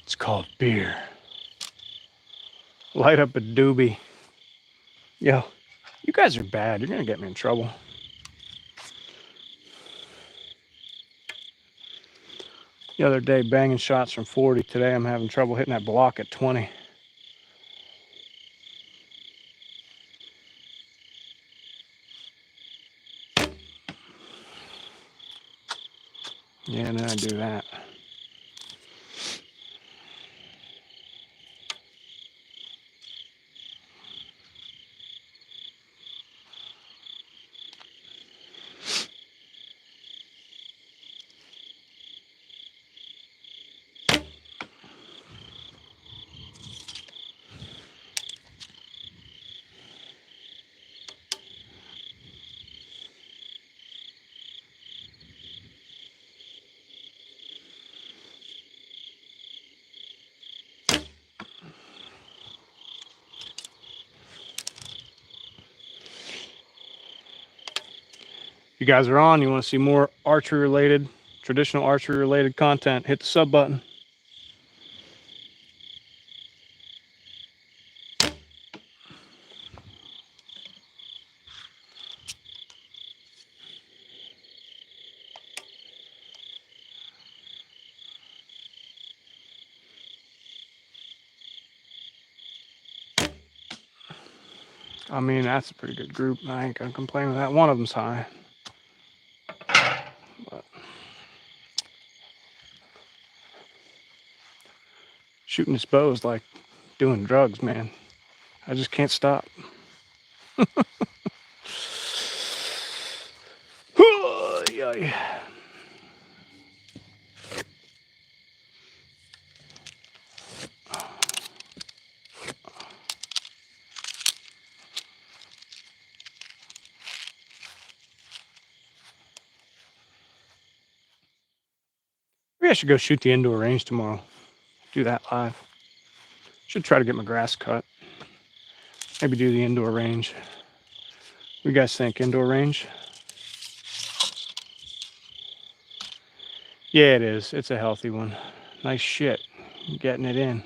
[SPEAKER 1] It's called beer. Light up a doobie. Yo, you guys are bad. You're gonna get me in trouble. The other day, banging shots from 40. Today, I'm having trouble hitting that block at 20. Yeah, and then I do that. You guys are on. You want to see more archery related, traditional archery related content, hit the sub button. I mean, that's a pretty good group. I ain't gonna complain with that. One of them's high. But shooting this bow is like doing drugs, man. I just can't stop. Maybe I should go shoot the indoor range tomorrow. Do that live. Should try to get my grass cut. Maybe do the indoor range. What do you guys think? Indoor range? Yeah, it is. It's a healthy one. Nice shit. Getting it in.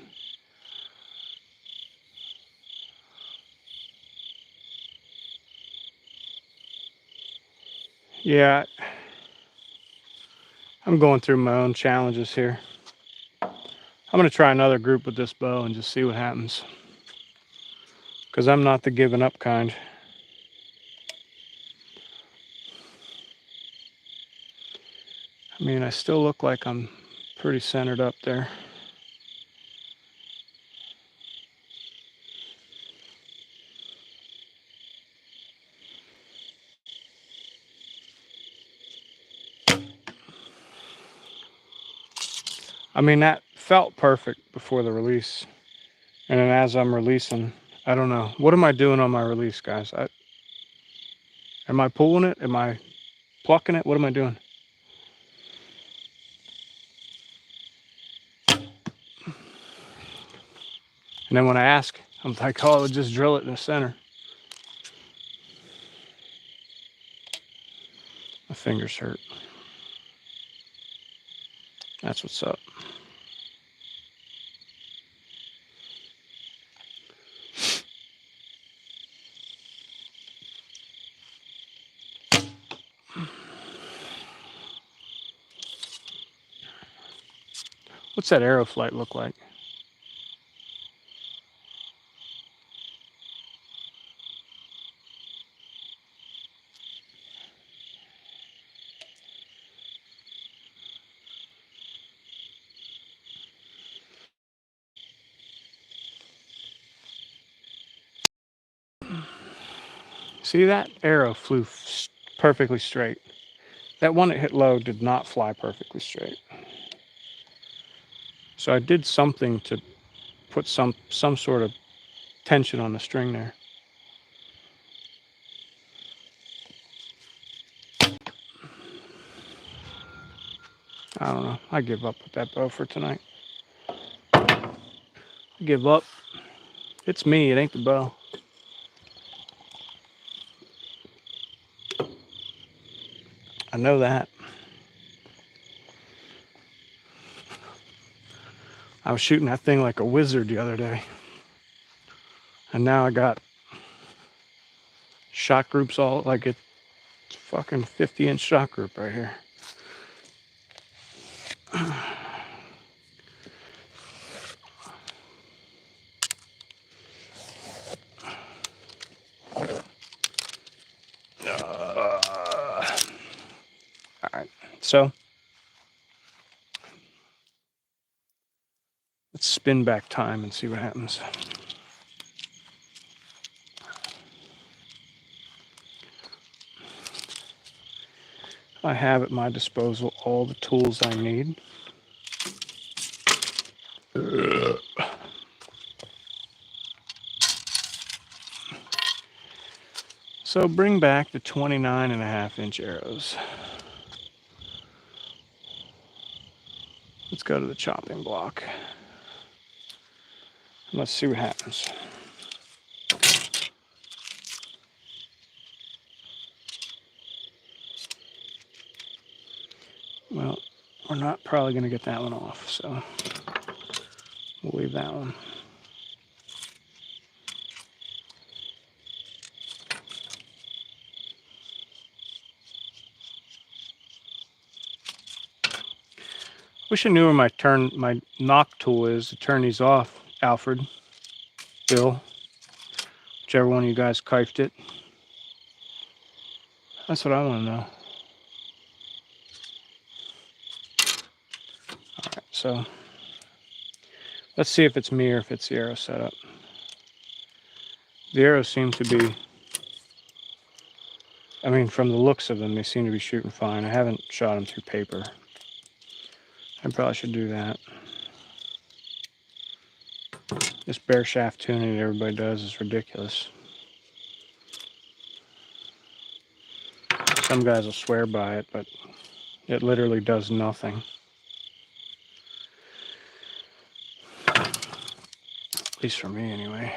[SPEAKER 1] Yeah, I'm going through my own challenges here. I'm going to try another group with this bow and just see what happens. Because I'm not the giving up kind. I mean, I still look like I'm pretty centered up there. I mean, that felt perfect before the release. And then as I'm releasing, I don't know. What am I doing on my release, guys? Am I pulling it? Am I plucking it? What am I doing? And then when I ask, I'm like, oh, I'll just drill it in the center. My fingers hurt. That's what's up. What's that arrow flight look like? See, that arrow flew perfectly straight. That one that hit low did not fly perfectly straight. So I did something to put some sort of tension on the string there. I don't know. I give up with that bow for tonight. I give up. It's me. It ain't the bow. I know that. I was shooting that thing like a wizard the other day. And now I got shot groups all like it's fucking 50-inch shot group right here. All right. So let's spin back time and see what happens. I have at my disposal all the tools I need. So bring back the 29.5-inch arrows. Let's go to the chopping block. Let's see what happens. Well, we're not probably going to get that one off, so we'll leave that one. Wish I knew where my knock tool is to turn these off, Alfred, Bill, Whichever one of you guys kifed it. That's what I want to know. Alright, so let's see if it's me or if it's the arrow setup. The arrows seem to be, I mean, from the looks of them, they seem to be shooting fine. I haven't shot them through paper. I probably should do that. This bare shaft tuning that everybody does is ridiculous. Some guys will swear by it, but it literally does nothing. At least for me, anyway.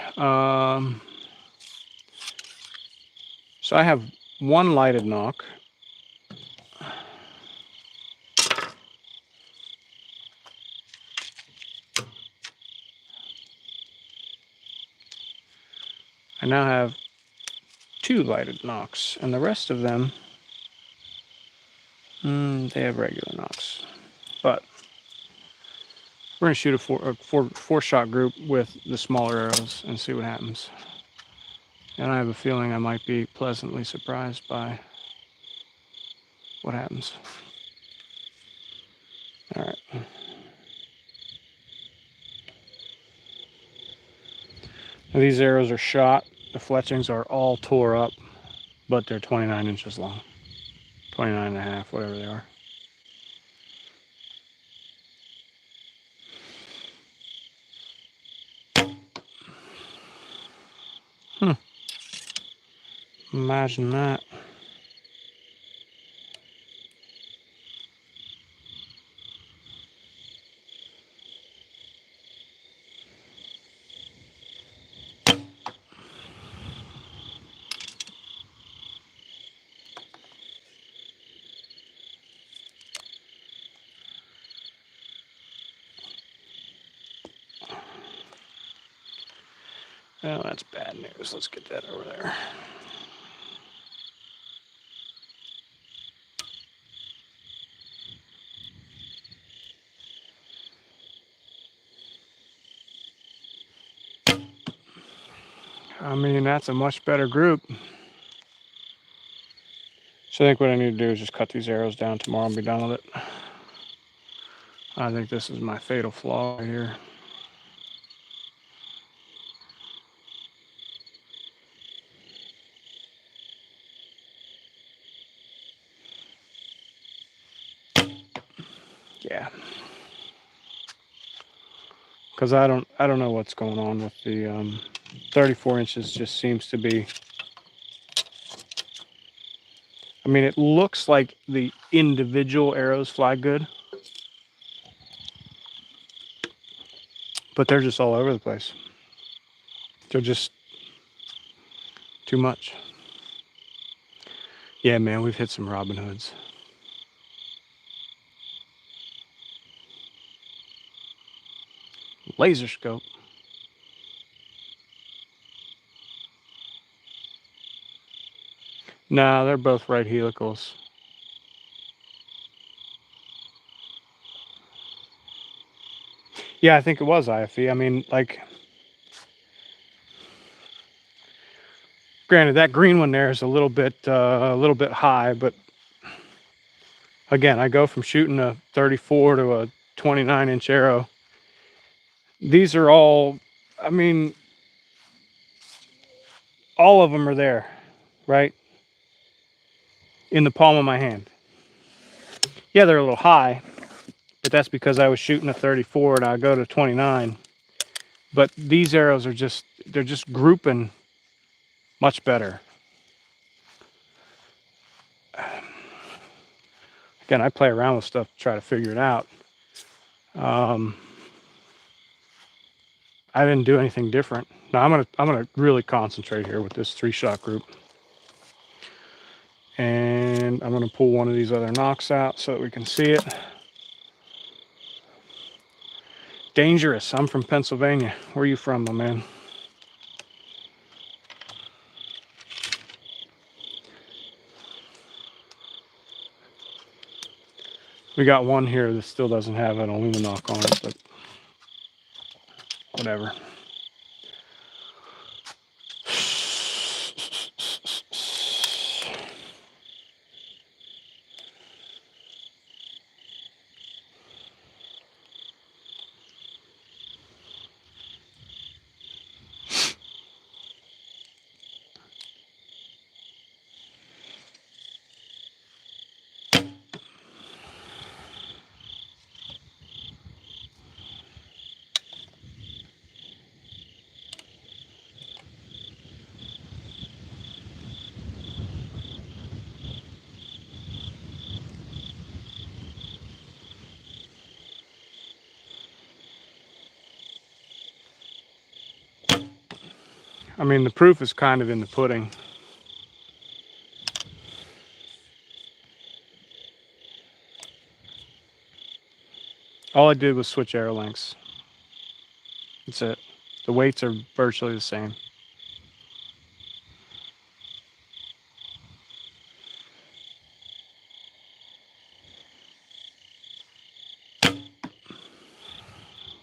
[SPEAKER 1] So I have one lighted knock. I now have 2 lighted knocks, and the rest of them, they have regular knocks. But we're gonna shoot a four shot group with the smaller arrows and see what happens. And I have a feeling I might be pleasantly surprised by what happens. All right. Now these arrows are shot. The fletchings are all tore up, but they're 29 inches long. 29 and a half, whatever they are. Imagine that. Well, that's bad news. Let's get that over there. I mean, that's a much better group. So I think what I need to do is just cut these arrows down tomorrow and be done with it. I think this is my fatal flaw right here. Yeah. Because I don't know what's going on with the 34 inches. Just seems to be, I mean, it looks like the individual arrows fly good, but they're just all over the place. They're just too much. Yeah, man, we've hit some Robin Hoods. Laser scope. Nah, they're both right helicals. Yeah, I think it was IFE. I mean, like, granted, that green one there is a little bit high, but again, I go from shooting a 34 to a 29-inch arrow. These are all, I mean, all of them are there, right? In the palm of my hand. Yeah, they're a little high, but that's because I was shooting a 34 and I go to 29. But these arrows are just, they're just grouping much better. Again, I play around with stuff to try to figure it out. I didn't do anything different. Now I'm gonna really concentrate here with this 3-shot group. And I'm gonna pull one of these other knocks out so that we can see it. Dangerous. I'm from Pennsylvania. Where are you from, my man? We got one here that still doesn't have an Illuminoc on it, but whatever. I mean, the proof is kind of in the pudding. All I did was switch arrow lengths. That's it. The weights are virtually the same.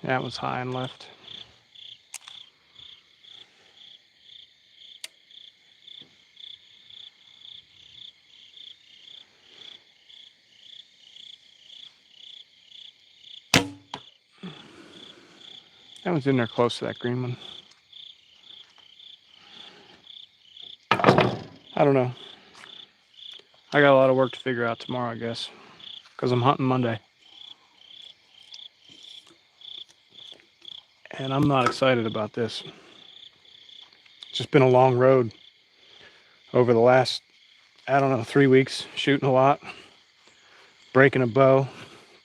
[SPEAKER 1] That was high and left. That one's in there close to that green one. I don't know. I got a lot of work to figure out tomorrow, I guess, because I'm hunting Monday. And I'm not excited about this. It's just been a long road over the last, I don't know, 3 weeks, shooting a lot, breaking a bow,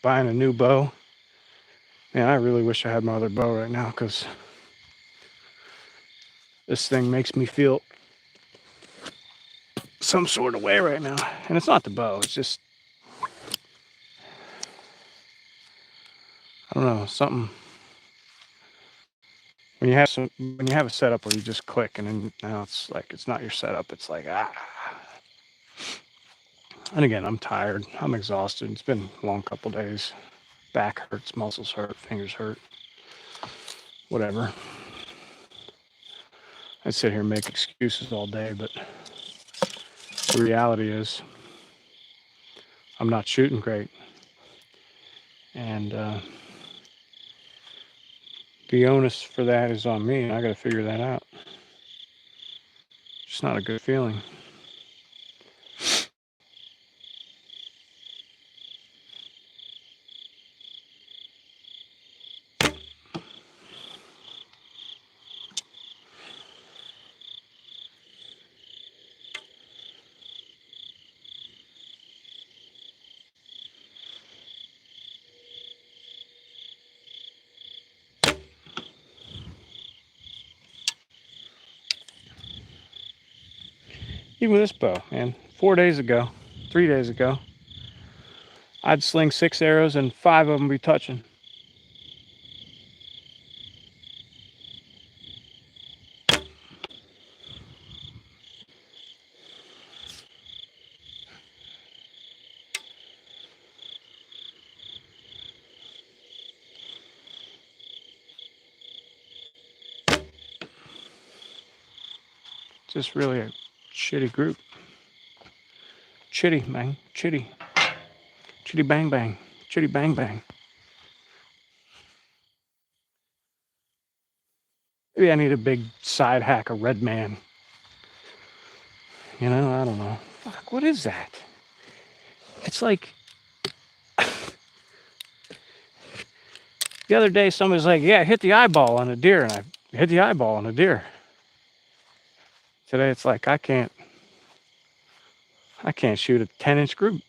[SPEAKER 1] buying a new bow. Man, I really wish I had my other bow right now, because this thing makes me feel some sort of way right now. And it's not the bow, it's just, I don't know, something. When you have a setup where you just click, and then now it's like it's not your setup, it's like ah. And again, I'm tired, I'm exhausted, it's been a long couple days. Back hurts, muscles hurt, fingers hurt, whatever. I sit here and make excuses all day, but the reality is I'm not shooting great. And the onus for that is on me, and I got to figure that out. It's not a good feeling. Even with this bow, man, 4 days ago, 3 days ago, I'd sling 6 arrows and 5 of them be touching. Just really a shitty group. Chitty, man, chitty. Chitty bang bang. Chitty bang bang. Maybe I need a big side hack, a red man. You know, I don't know. Fuck, what is that? It's like the other day somebody's like, yeah, hit the eyeball on a deer, and I hit the eyeball on a deer. Today it's like I can't shoot a 10-inch group.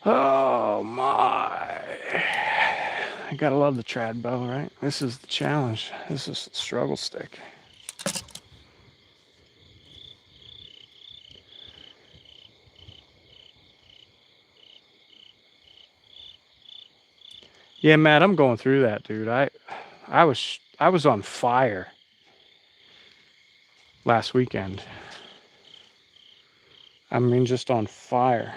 [SPEAKER 1] Oh my. I gotta love the trad bow, right? This is the challenge. This is the struggle stick. Yeah, Matt, I'm going through that, dude. I was on fire last weekend. I mean, just on fire.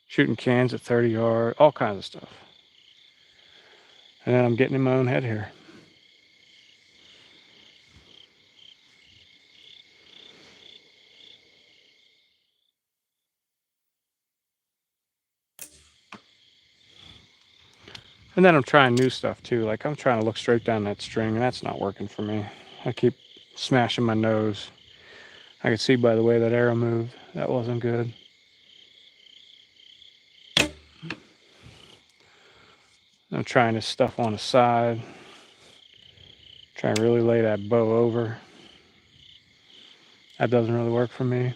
[SPEAKER 1] Shooting cans at 30 yards, all kinds of stuff. And then I'm getting in my own head here. And then I'm trying new stuff too. Like I'm trying to look straight down that string, and that's not working for me. I keep smashing my nose. I could see by the way that arrow moved, that wasn't good. I'm trying this stuff on the side. Trying to really lay that bow over. That doesn't really work for me.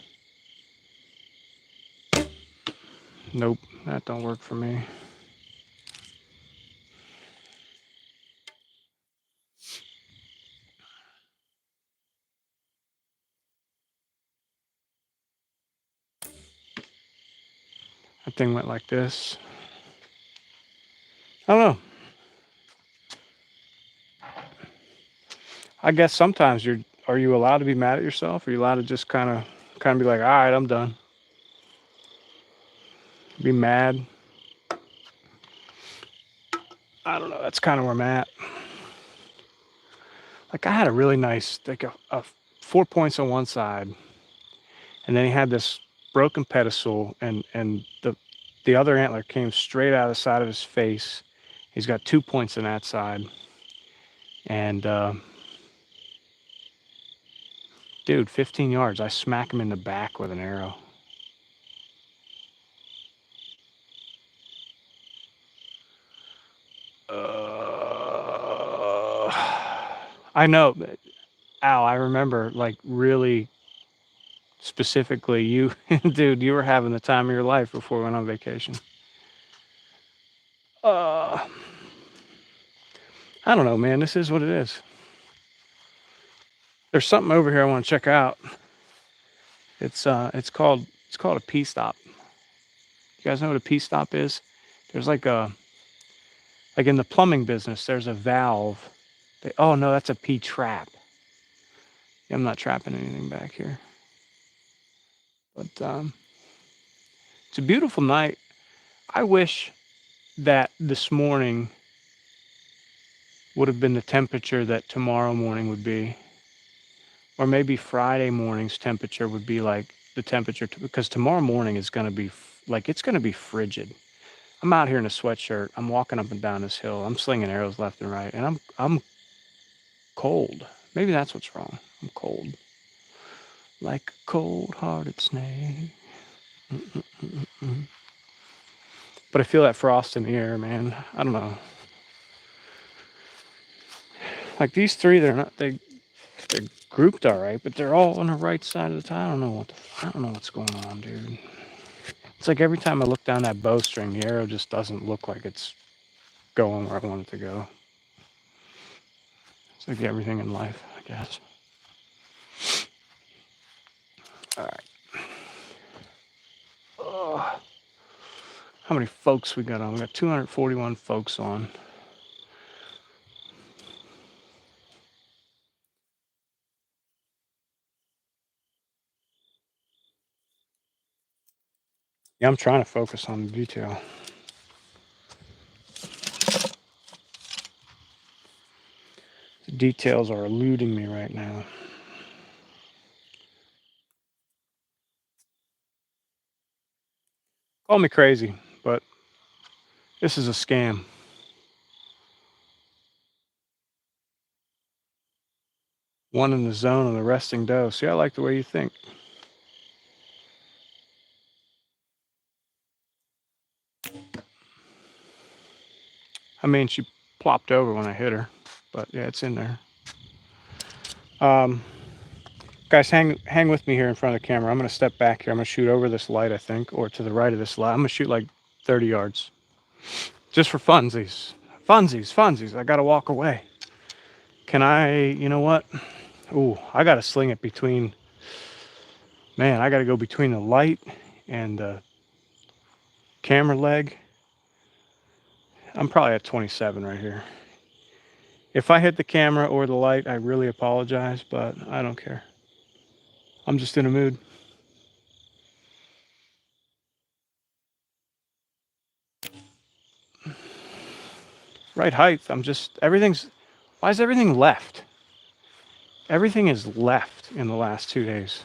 [SPEAKER 1] Nope, that don't work for me. That thing went like this. I don't know. I guess sometimes are you allowed to be mad at yourself? Are you allowed to just kind of be like, all right, I'm done. Be mad. I don't know. That's kind of where I'm at. Like I had a really nice, like a 4 points on one side, and then he had this broken pedestal, and the other antler came straight out of the side of his face. He's got 2 points on that side, and dude, 15 yards. I smack him in the back with an arrow. Uh, I know, Al. I remember like really specifically you, dude. You were having the time of your life before we went on vacation. Uh, I don't know, man. This is what it is. There's something over here I want to check out. It's called a P stop. You guys know what a P stop is? There's like in the plumbing business, there's a valve. Oh no, that's a P trap. Yeah, I'm not trapping anything back here. But it's a beautiful night. I wish that this morning would have been the temperature that tomorrow morning would be, or maybe Friday morning's temperature would be like the temperature because tomorrow morning is going to be like it's going to be frigid. I'm out here in a sweatshirt. I'm walking up and down this hill. I'm slinging arrows left and right, and I'm cold. Maybe that's what's wrong. I'm cold, like a cold-hearted snake. Mm-mm-mm-mm. But I feel that frost in the air, man. I don't know. Like these three, they're grouped all right, but they're all on the right side of the tile. I don't know what's going on, dude. It's like every time I look down that bowstring, the arrow just doesn't look like it's going where I want it to go. It's like everything in life, I guess. All right. Oh, how many folks we got on? We got 241 folks on. Yeah, I'm trying to focus on the detail. The details are eluding me right now. Call me crazy, but this is a scam. One in the zone and the resting doe. See, I like the way you think. I mean, she plopped over when I hit her, but yeah, it's in there. Guys, hang with me here in front of the camera. I'm going to step back here. I'm going to shoot over this light, I think, or to the right of this light. I'm going to shoot like 30 yards. Just for funsies. Funsies. I got to walk away. Can I, you know what? Ooh, I got to sling it between, man, I got to go between the light and the camera leg. I'm probably at 27 right here. If I hit the camera or the light, I really apologize, but I don't care. I'm just in a mood. Right height, why is everything left? Everything is left in the last 2 days.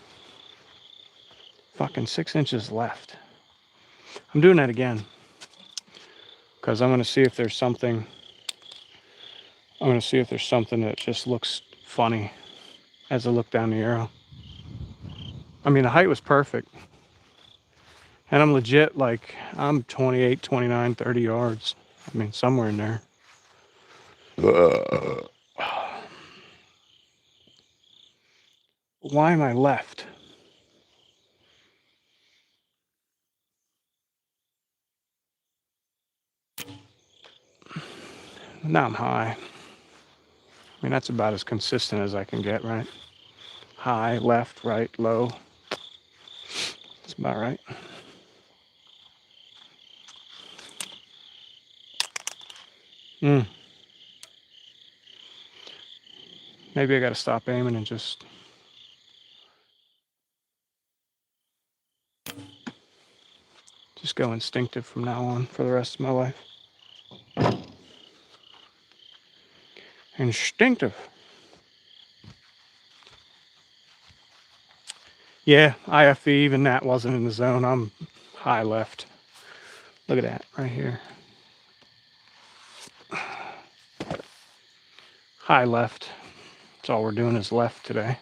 [SPEAKER 1] Fucking 6 inches left. I'm doing that again. Because I'm going to see if there's something. I'm going to see if there's something that just looks funny as I look down the arrow. I mean, the height was perfect. And I'm legit, like, I'm 28, 29, 30 yards. I mean, somewhere in there. Why am I left? Now I'm high. I mean, that's about as consistent as I can get, right? High, left, right, low. That's about right. Maybe I got to stop aiming and just go instinctive from now on for the rest of my life. Instinctive. Yeah, IFV, even that wasn't in the zone. I'm high left. Look at that right here. High left. That's all we're doing is left today.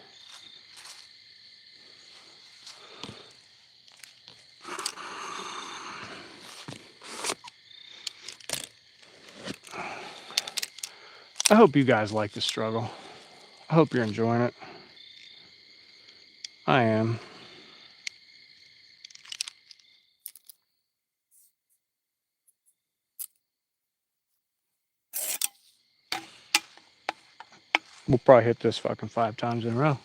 [SPEAKER 1] I hope you guys like the struggle. I hope you're enjoying it. I am. We'll probably hit this fucking 5 times in a row.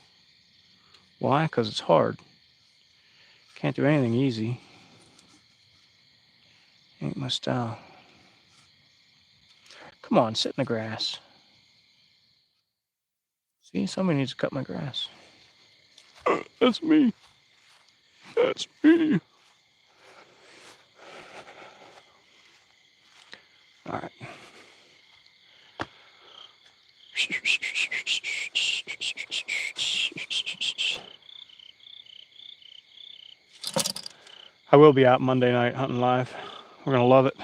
[SPEAKER 1] Why? Because it's hard. Can't do anything easy. Ain't my style. Come on, sit in the grass. See, somebody needs to cut my grass. That's me. That's me. All right. I will be out Monday night hunting live. We're going to love it.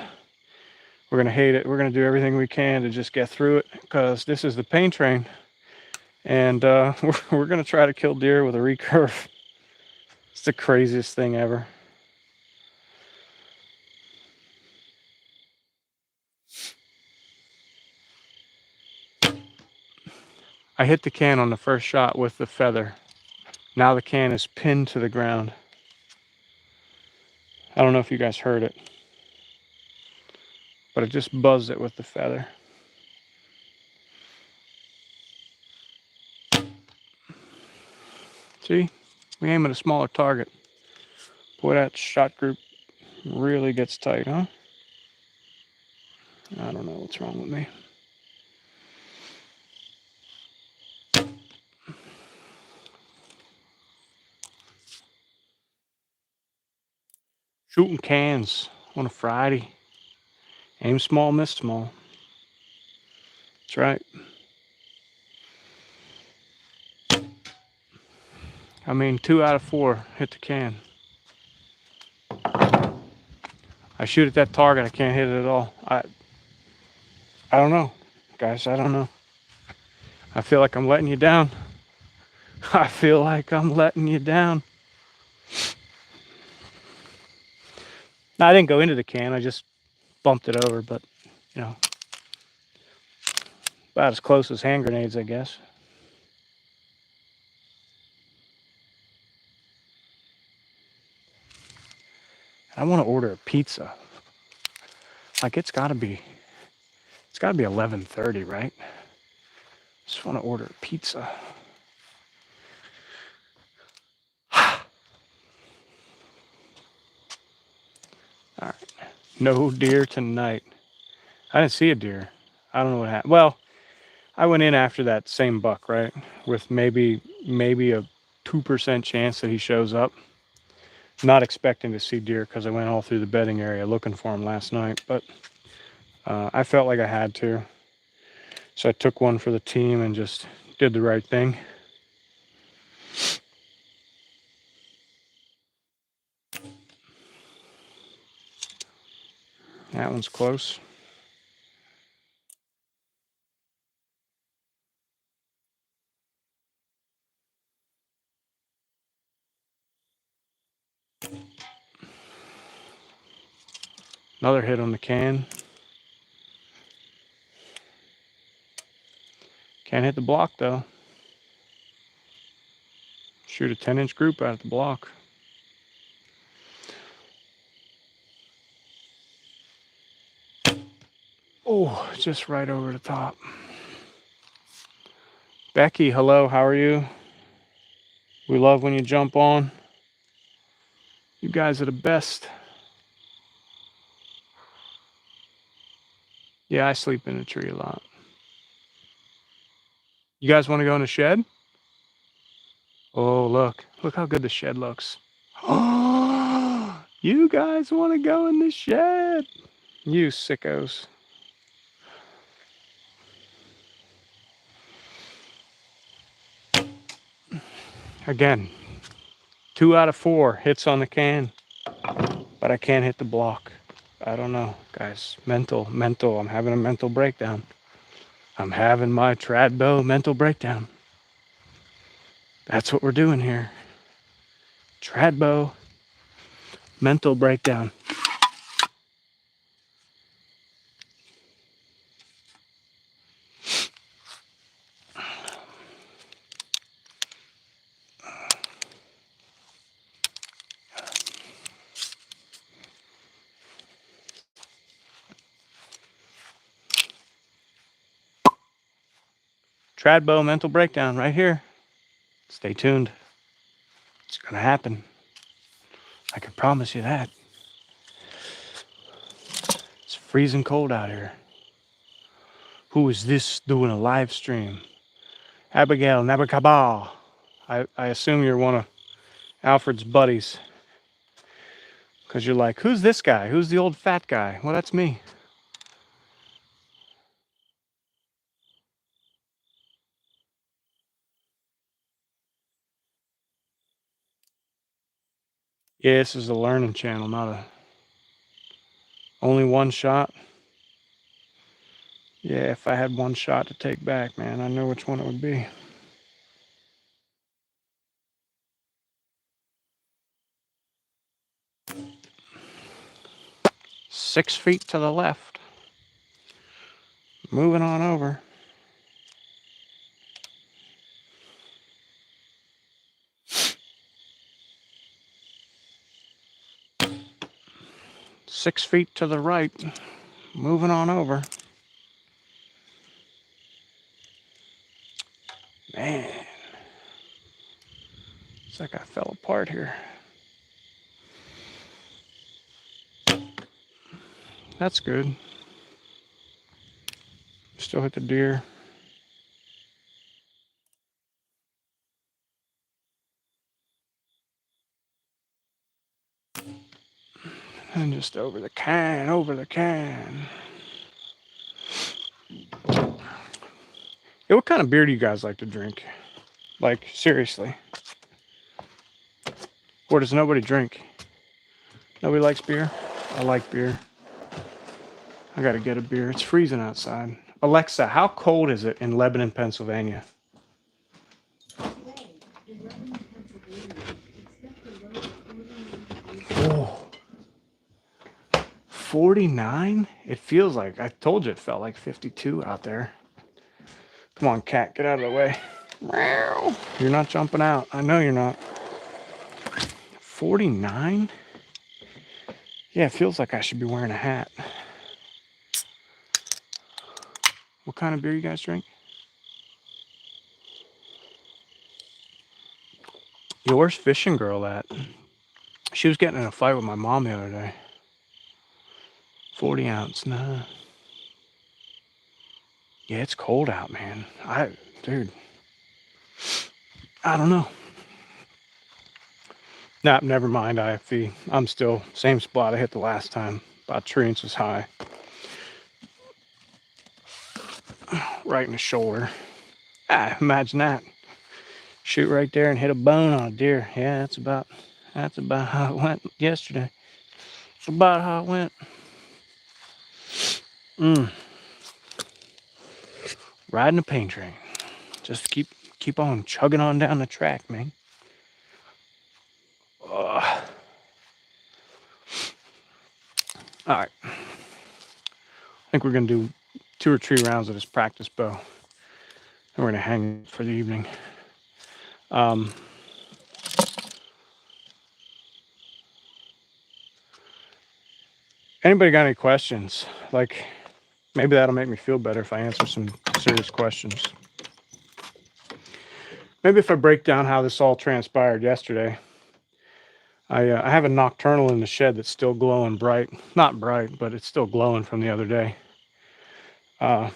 [SPEAKER 1] We're going to hate it. We're going to do everything we can to just get through it because this is the pain train. And we're going to try to kill deer with a recurve. It's the craziest thing ever. I hit the can on the first shot with the feather. Now the can is pinned to the ground. I don't know if you guys heard it, but it just buzzed it with the feather. See, we aim at a smaller target. Boy, that shot group really gets tight, huh? I don't know what's wrong with me. Shooting cans on a Friday. Aim small, miss small. That's right. I mean, 2 out of 4 hit the can. I shoot at that target, I can't hit it at all. I don't know, guys, I don't know. I feel like I'm letting you down. I feel like I'm letting you down. No, I didn't go into the can, I just bumped it over, but, you know, about as close as hand grenades, I guess. I want to order a pizza. Like, it's got to be 11:30, right? Just want to order a pizza. All right. No deer tonight. I didn't see a deer. I don't know what happened. Well, I went in after that same buck, right? With maybe a 2% chance that he shows up. Not expecting to see deer because I went all through the bedding area looking for him last night, but I felt like I had to. So I took one for the team and just did the right thing. That one's close. Another hit on the can. Can't hit the block though. Shoot a 10-inch group out at the block. Oh, just right over the top. Becky, hello, how are you? We love when you jump on. You guys are the best. Yeah, I sleep in a tree a lot. You guys want to go in the shed? Oh, look how good the shed looks. Oh, you guys want to go in the shed? You sickos. Again, 2 out of 4 hits on the can, but I can't hit the block. I don't know, guys. Mental. I'm having a mental breakdown. I'm having my Tradbo mental breakdown. That's what we're doing here. Tradbo mental breakdown. Tradbo mental breakdown right here. Stay tuned. It's gonna happen. I can promise you that. It's freezing cold out here. Who is this doing a live stream? Abigail Nabakaba. I assume you're one of Alfred's buddies. Because you're like, who's this guy? Who's the old fat guy? Well, that's me. Yeah, this is a learning channel, not a only one shot. Yeah, if I had one shot to take back, man, I know which one it would be. Six feet to the left. Moving on over. Six feet to the right. Moving on over. Man. It's like I fell apart here. That's good. Still hit the deer. And just over the can, over the can. Yeah, what kind of beer do you guys like to drink? Like, seriously. Or does nobody drink? Nobody likes beer? I like beer. I gotta get a beer. It's freezing outside. Alexa, how cold is it in Lebanon, Pennsylvania? Oh, 49? It feels like, I told you it felt like 52 out there. Come on, cat, get out of the way. You're not jumping out. I know you're not. 49? Yeah, it feels like I should be wearing a hat. What kind of beer you guys drink? Where's Fishing Girl at? She was getting in a fight with my mom the other day. 40 ounce, nah. Yeah, it's cold out, man. Dude, I don't know. Nah, never mind, IFV. I'm still same spot I hit the last time, about 3 inches high. Right in the shoulder. Ah, imagine that. Shoot right there and hit a bone on a deer. Yeah, that's about how it went yesterday. It's about how it went. Riding a pain train. Just keep on chugging on down the track, man. Ugh. All right. I think we're gonna do 2 or 3 rounds of this practice bow, and we're gonna hang for the evening. Anybody got any questions? Like, maybe that'll make me feel better if I answer some serious questions. Maybe if I break down how this all transpired yesterday. I have a nocturnal in the shed that's still glowing bright. Not bright, but it's still glowing from the other day. Uh,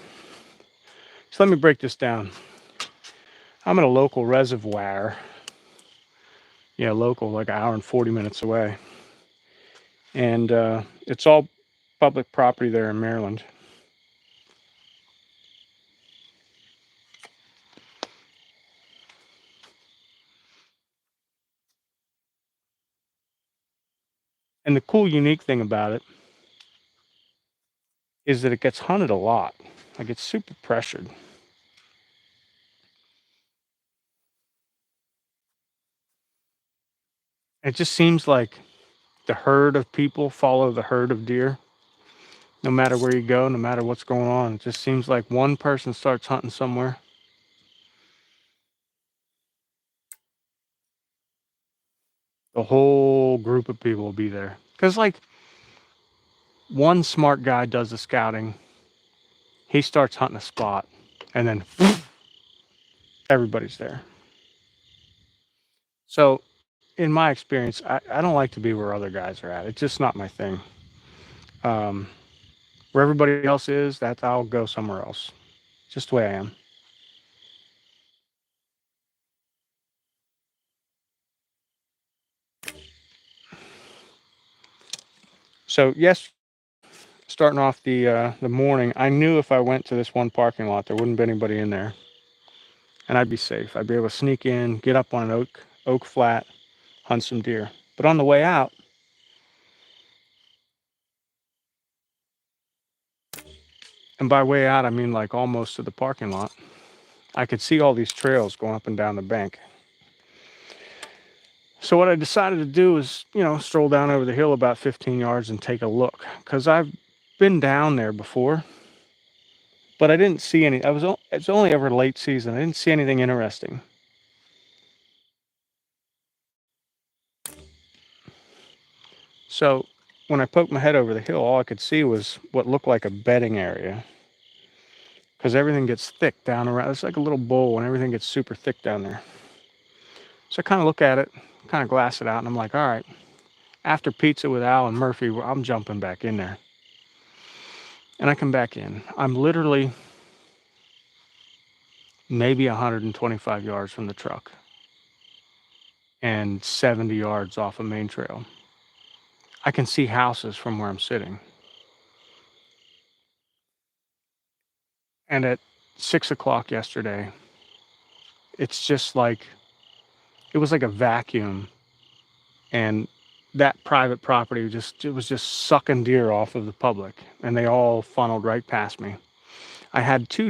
[SPEAKER 1] so let me break this down. I'm in a local reservoir. Yeah, local, like an hour and 40 minutes away. And it's all public property there in Maryland. And the cool, unique thing about it is that it gets hunted a lot. Like it's super pressured. It just seems like the herd of people follow the herd of deer. No matter where you go, no matter what's going on, it just seems like one person starts hunting somewhere, the whole group of people will be there. Because, like, one smart guy does the scouting, he starts hunting a spot, and then everybody's there. So, in my experience, I don't like to be where other guys are at. It's just not my thing. Um, where everybody else is, that's I'll go somewhere else. Just the way I am. So, yes, starting off the morning, I knew if I went to this one parking lot, there wouldn't be anybody in there, and I'd be safe. I'd be able to sneak in, get up on an oak flat, hunt some deer. But on the way out, and by way out I mean like almost to the parking lot, I could see all these trails going up and down the bank. So what I decided to do is, stroll down over the hill about 15 yards and take a look, because I've been down there before, but I didn't see any. It's only ever late season. I didn't see anything interesting. So when I poked my head over the hill, all I could see was what looked like a bedding area, because everything gets thick down around. It's like a little bowl, and everything gets super thick down there. So I kind of look at it, kind of glass it out, and I'm like, all right, after pizza with Al and Murphy, I'm jumping back in there. And I come back in. I'm literally maybe 125 yards from the truck and 70 yards off a main trail. I can see houses from where I'm sitting. And at 6 o'clock yesterday, it's just like it was like a vacuum, and that private property it was just sucking deer off of the public, and they all funneled right past me. I had two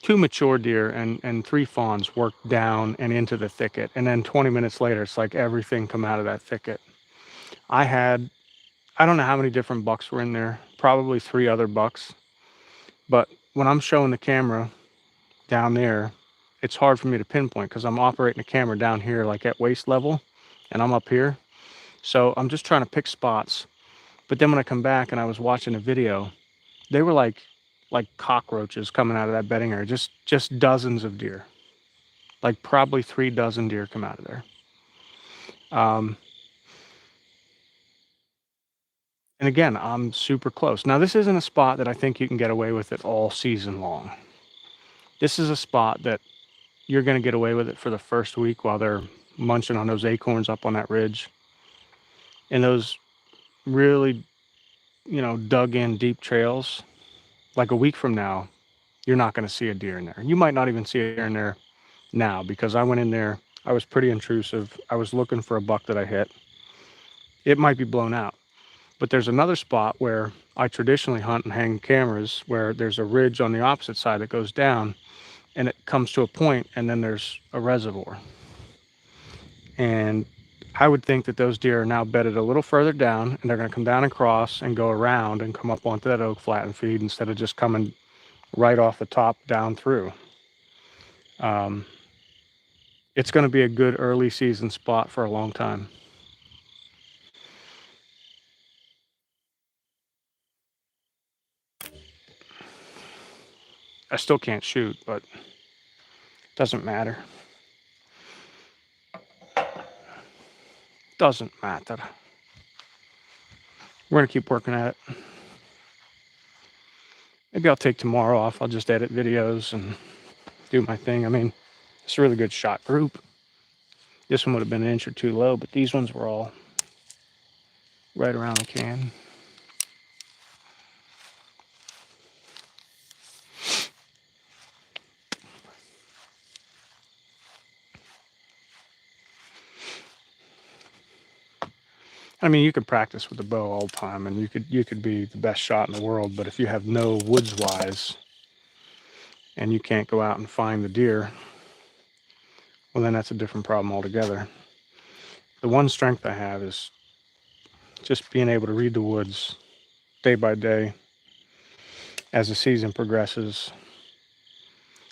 [SPEAKER 1] mature deer and three fawns worked down and into the thicket, and then 20 minutes later it's like everything come out of that thicket. I don't know how many different bucks were in there, probably three other bucks, but when I'm showing the camera down there, it's hard for me to pinpoint because I'm operating the camera down here like at waist level, and I'm up here. So I'm just trying to pick spots. But then when I come back and I was watching a video, they were like cockroaches coming out of that bedding area, just dozens of deer. Like probably 3 dozen deer come out of there. Um, and again, I'm super close. Now, this isn't a spot that I think you can get away with it all season long. This is a spot that you're going to get away with it for the first week while they're munching on those acorns up on that ridge. And those really, dug in deep trails. Like a week from now, you're not going to see a deer in there. You might not even see a deer in there now, because I went in there. I was pretty intrusive. I was looking for a buck that I hit. It might be blown out. But there's another spot where I traditionally hunt and hang cameras, where there's a ridge on the opposite side that goes down, and it comes to a point, and then there's a reservoir. And I would think that those deer are now bedded a little further down, and they're going to come down and cross and go around and come up onto that oak flat and feed, instead of just coming right off the top down through. Um, it's going to be a good early season spot for a long time. I still can't shoot, but it doesn't matter. Doesn't matter. We're going to keep working at it. Maybe I'll take tomorrow off. I'll just edit videos and do my thing. I mean, it's a really good shot group. This one would have been an inch or two low, but these ones were all right around the can. I mean, you could practice with the bow all the time, and you could be the best shot in the world. But if you have no woods wise, and you can't go out and find the deer, well, then that's a different problem altogether. The one strength I have is just being able to read the woods day by day as the season progresses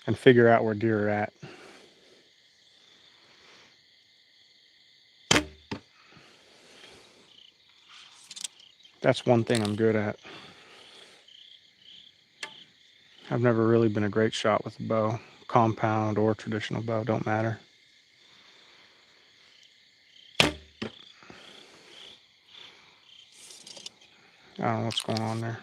[SPEAKER 1] and figure out where deer are at. That's one thing I'm good at. I've never really been a great shot with a bow, compound or traditional bow, don't matter. I don't know what's going on there.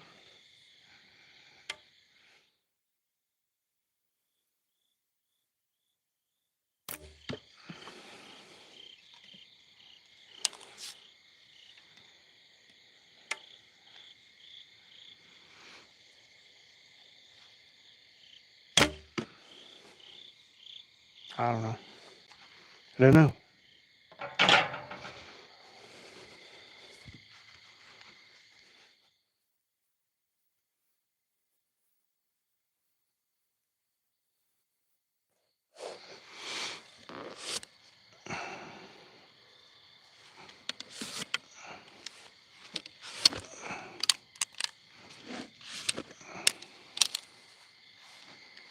[SPEAKER 1] I don't know. I don't know.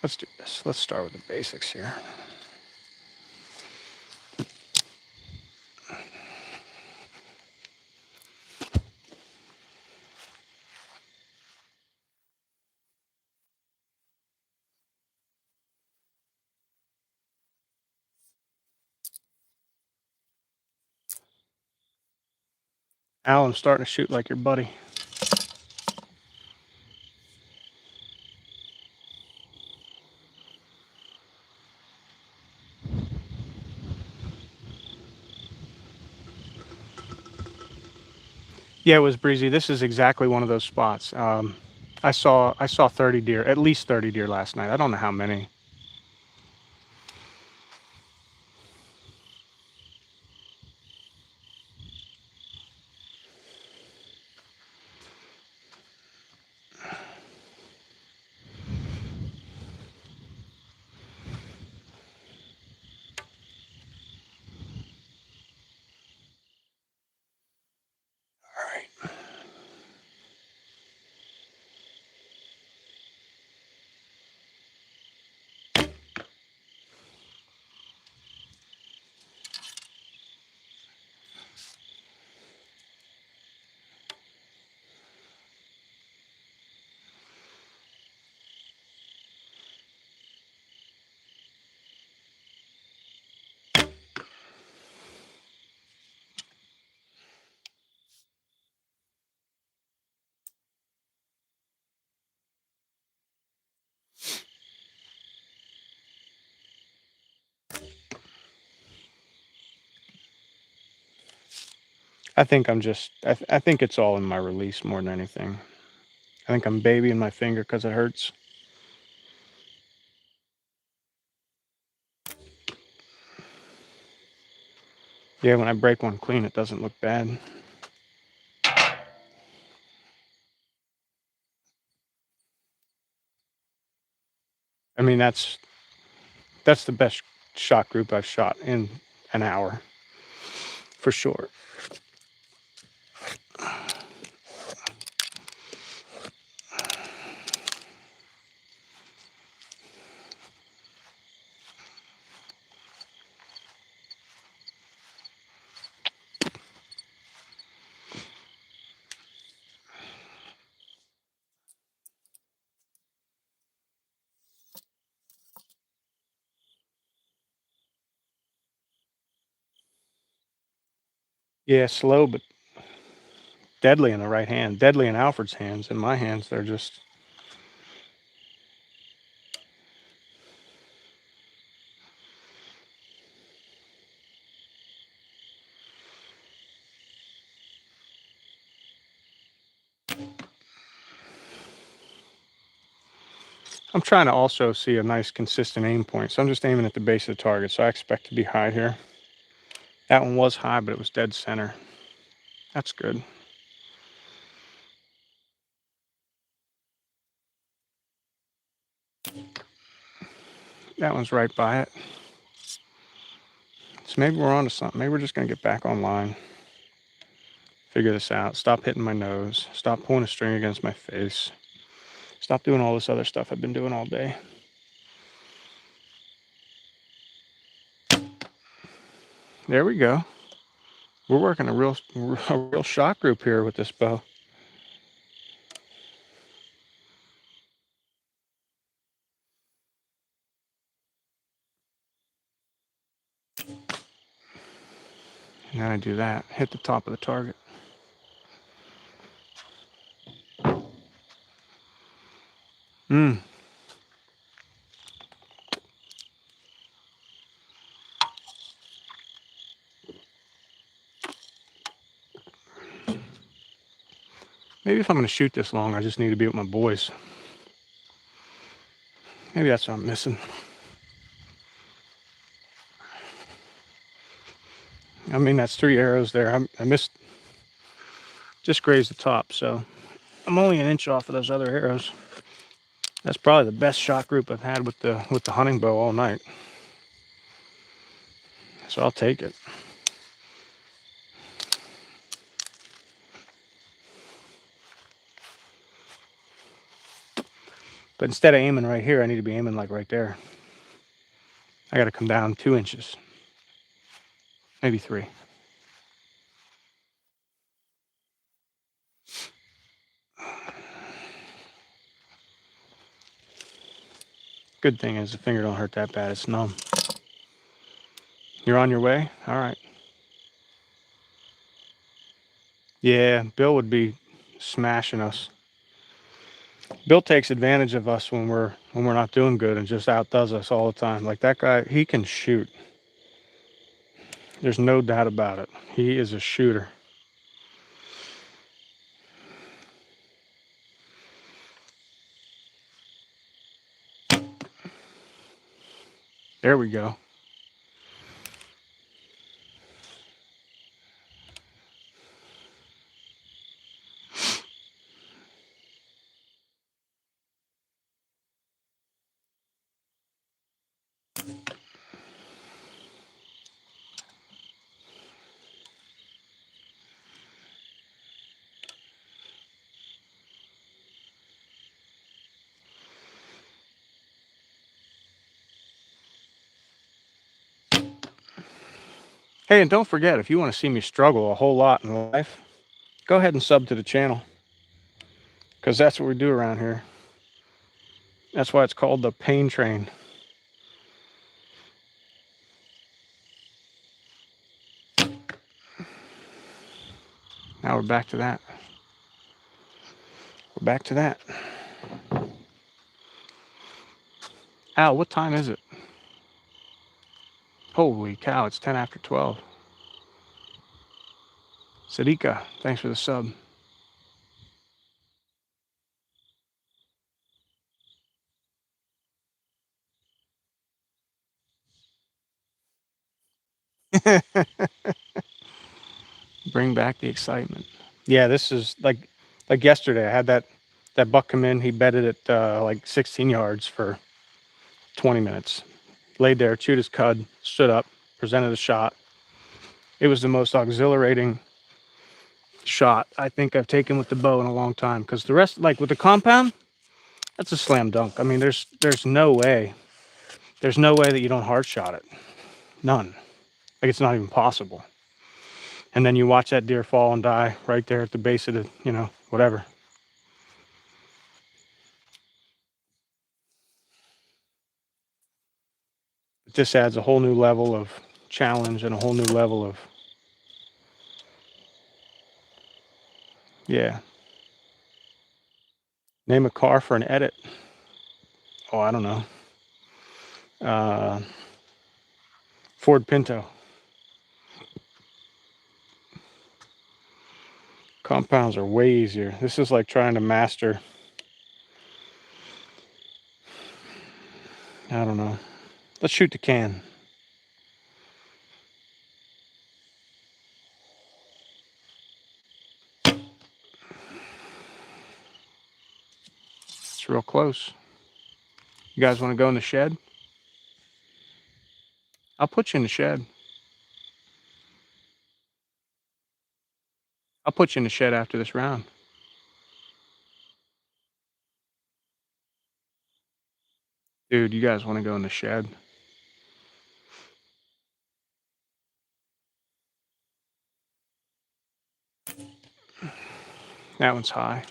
[SPEAKER 1] Let's do this. Let's start with the basics here. Al, I'm starting to shoot like your buddy. Yeah, it was breezy. This is exactly one of those spots. I saw 30 deer, at least 30 deer last night. I don't know how many. All right. I think I'm just. I think it's all in my release more than anything. I think I'm babying my finger because it hurts. Yeah, when I break one clean, it doesn't look bad. I mean, that's the best shot group I've shot in an hour, for sure. Yeah, slow but deadly in the right hand. Deadly in Alfred's hands. In my hands, they're just I'm trying to also see a nice consistent aim point. So I'm just aiming at the base of the target. So I expect to be high here. That one was high, but it was dead center. That's good. That one's right by it. So maybe we're on to something. Maybe we're just going to get back online. Figure this out. Stop hitting my nose. Stop pulling a string against my face. Stop doing all this other stuff I've been doing all day. There we go. We're working a real shot group here with this bow. And then I do that. Hit the top of the target. Maybe if I'm going to shoot this long, I just need to be with my boys. Maybe that's what I'm missing. I mean, that's 3 arrows there. I missed, just grazed the top, so I'm only an inch off of those other arrows. That's probably the best shot group I've had with the hunting bow all night. So I'll take it. But instead of aiming right here, I need to be aiming like right there. I got to come down 2 inches, maybe 3. Good thing is the finger don't hurt that bad. It's numb. You're on your way? All right. Yeah, Bill would be smashing us. Bill takes advantage of us when we're not doing good and just outdoes us all the time. Like that guy, he can shoot. There's no doubt about it. He is a shooter. There we go. Hey, and don't forget, if you want to see me struggle a whole lot in life, go ahead and sub to the channel. Because that's what we do around here. That's why it's called the pain train. Now we're back to that. We're back to that. Al, what time is it? Holy cow, it's 10 after 12. Sadika, thanks for the sub. Bring back the excitement. Yeah, this is like yesterday. I had that buck come in. He bedded at like 16 yards for 20 minutes. Laid there, chewed his cud, stood up, presented a shot. It was the most exhilarating shot I think I've taken with the bow in a long time. Because the rest, like with the compound, that's a slam dunk. I mean, there's no way. There's no way that you don't hard shot it. None. Like it's not even possible. And then you watch that deer fall and die right there at the base of the, whatever. This adds a whole new level of challenge and a whole new level of, yeah. Name a car for an edit. Oh, I don't know. Ford Pinto. Compounds are way easier. This is like trying to master I don't know. Let's shoot the can. It's real close. You guys want to go in the shed? I'll put you in the shed. I'll put you in the shed after this round. Dude, you guys want to go in the shed? That one's high.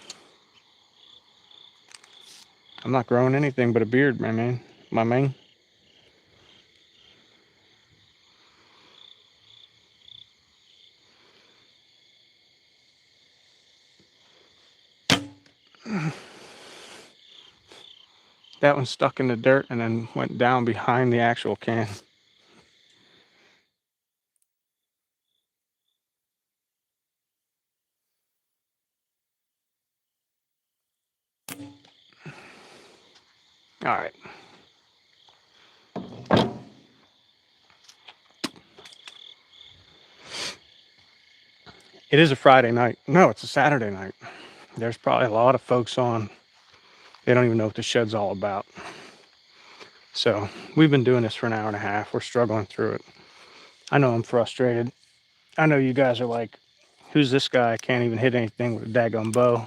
[SPEAKER 1] I'm not growing anything but a beard, my man. My man. That one stuck in the dirt and then went down behind the actual can. All right. It is a Friday night. No, it's a Saturday night. There's probably a lot of folks on. They don't even know what the shed's all about. So we've been doing this for an hour and a half. We're struggling through it. I know I'm frustrated. I know you guys are like, who's this guy? Can't even hit anything with a daggone bow.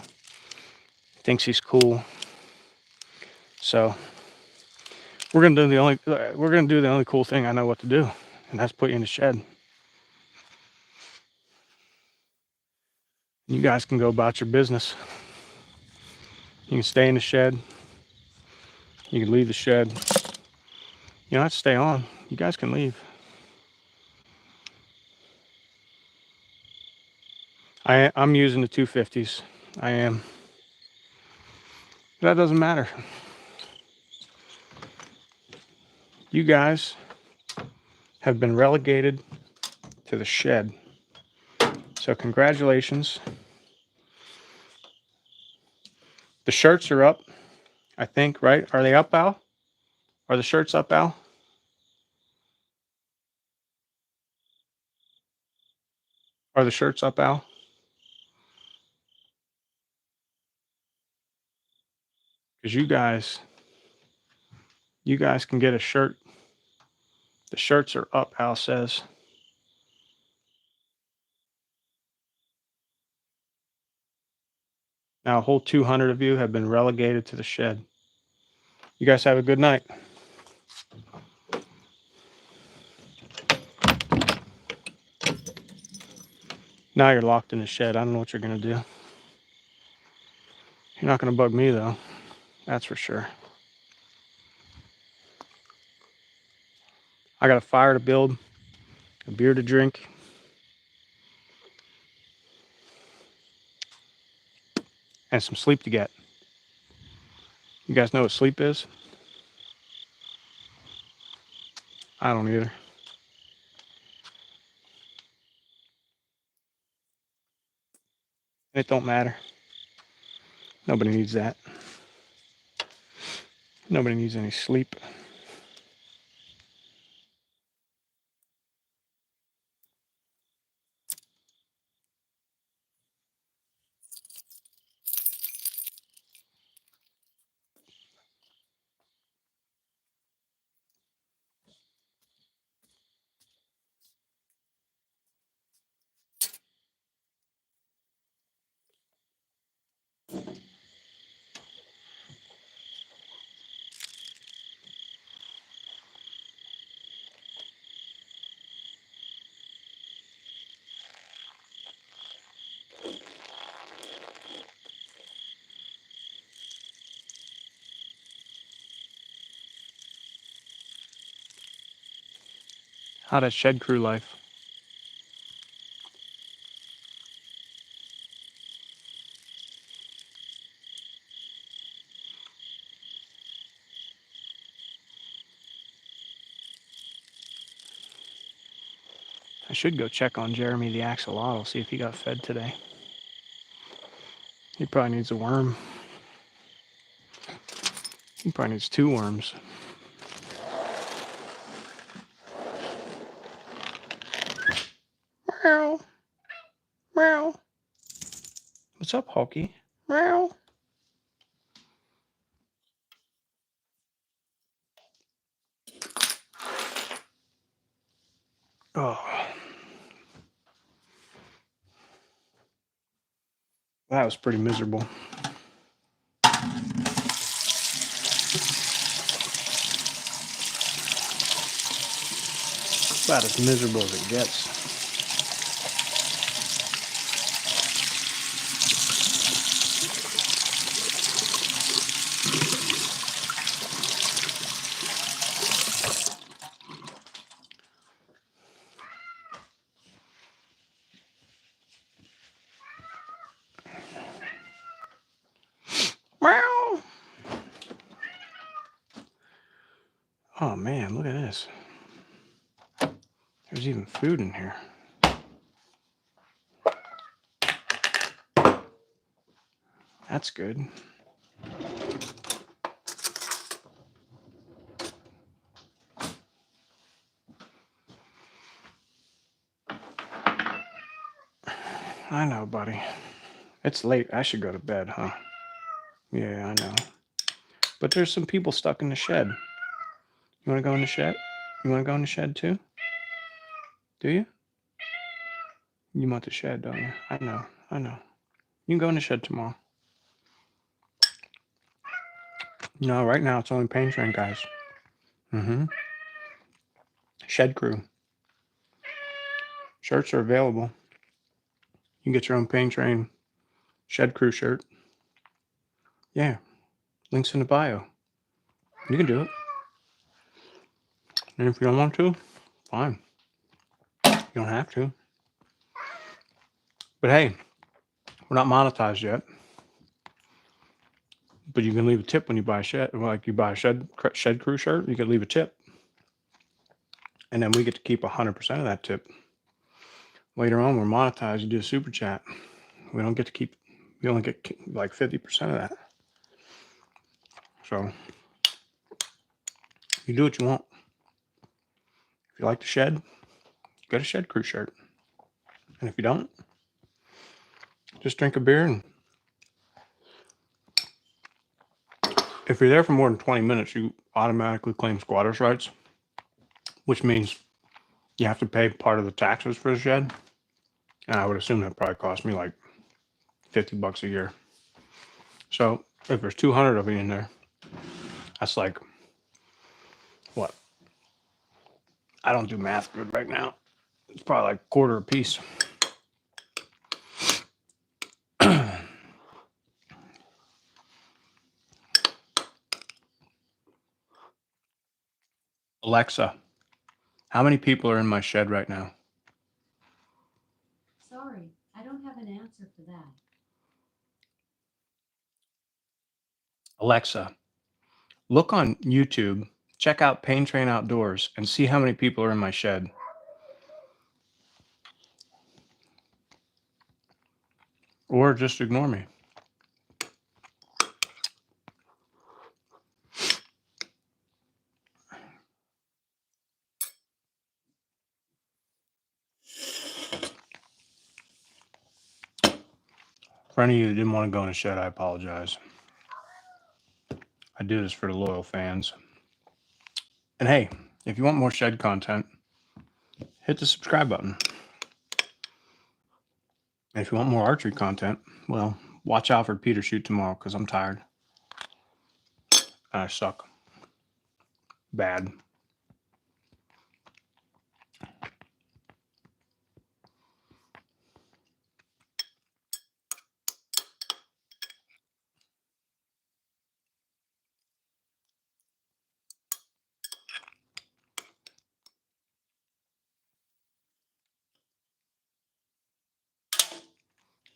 [SPEAKER 1] Thinks he's cool. So we're gonna do the only cool thing I know what to do, and that's put you in the shed. You guys can go about your business. You can stay in the shed. You can leave the shed. You don't have to stay on. You guys can leave. I'm using the 250s. I am. That doesn't matter. You guys have been relegated to the shed. So congratulations. The shirts are up, I think, right? Are they up, Al? Are the shirts up, Al? Are the shirts up, Al? Because you guys can get a shirt. The shirts are up, Al says. Now a whole 200 of you have been relegated to the shed. You guys have a good night. Now you're locked in the shed. I don't know what you're going to do. You're not going to bug me, though. That's for sure. I got a fire to build, a beer to drink, and some sleep to get. You guys know what sleep is? I don't either. It don't matter. Nobody needs that. Nobody needs any sleep. How does shed crew life? I should go check on Jeremy the axolotl, see if he got fed today. He probably needs a worm. He probably needs 2 worms. Meow. Meow. What's up, Hulky? Meow. Oh. That was pretty miserable. About as miserable as it gets. Meow. Oh man, look at this. There's even food in here. That's good. I know, buddy. It's late. I should go to bed, huh? Yeah, I know. But there's some people stuck in the shed. You want to go in the shed? You want to go in the shed too? Do you? You want the shed, don't you? I know. I know. You can go in the shed tomorrow. No, right now it's only paint train guys. Mm-hmm. Shed crew. Shirts are available. You can get your own paint train shed crew shirt. Yeah. Links in the bio. You can do it. And if you don't want to, fine. You don't have to. But hey, we're not monetized yet. But you can leave a tip when you buy a shed. Like you buy a shed crew shirt, you can leave a tip. And then we get to keep 100% of that tip. Later on, we're monetized. You do a super chat. We don't get to keep, we only get like 50% of that. So you do what you want. If you like the shed, get a shed crew shirt. And if you don't, just drink a beer. And if you're there for more than 20 minutes, you automatically claim squatters' rights, which means you have to pay part of the taxes for the shed. And I would assume that probably cost me like $50 a year. So if there's 200 of you in there, that's like, what? I don't do math good right now. It's probably like a quarter a piece. Alexa, how many people are in my shed right now?
[SPEAKER 4] Sorry, I don't have an answer for that.
[SPEAKER 1] Alexa, look on YouTube, check out Pain Train Outdoors, and see how many people are in my shed. Or just ignore me. For any of you that didn't want to go in the shed, I apologize. I do this for the loyal fans. And hey, if you want more shed content, hit the subscribe button. And if you want more archery content, well, watch out for Peter shoot tomorrow because I'm tired. And I suck. Bad.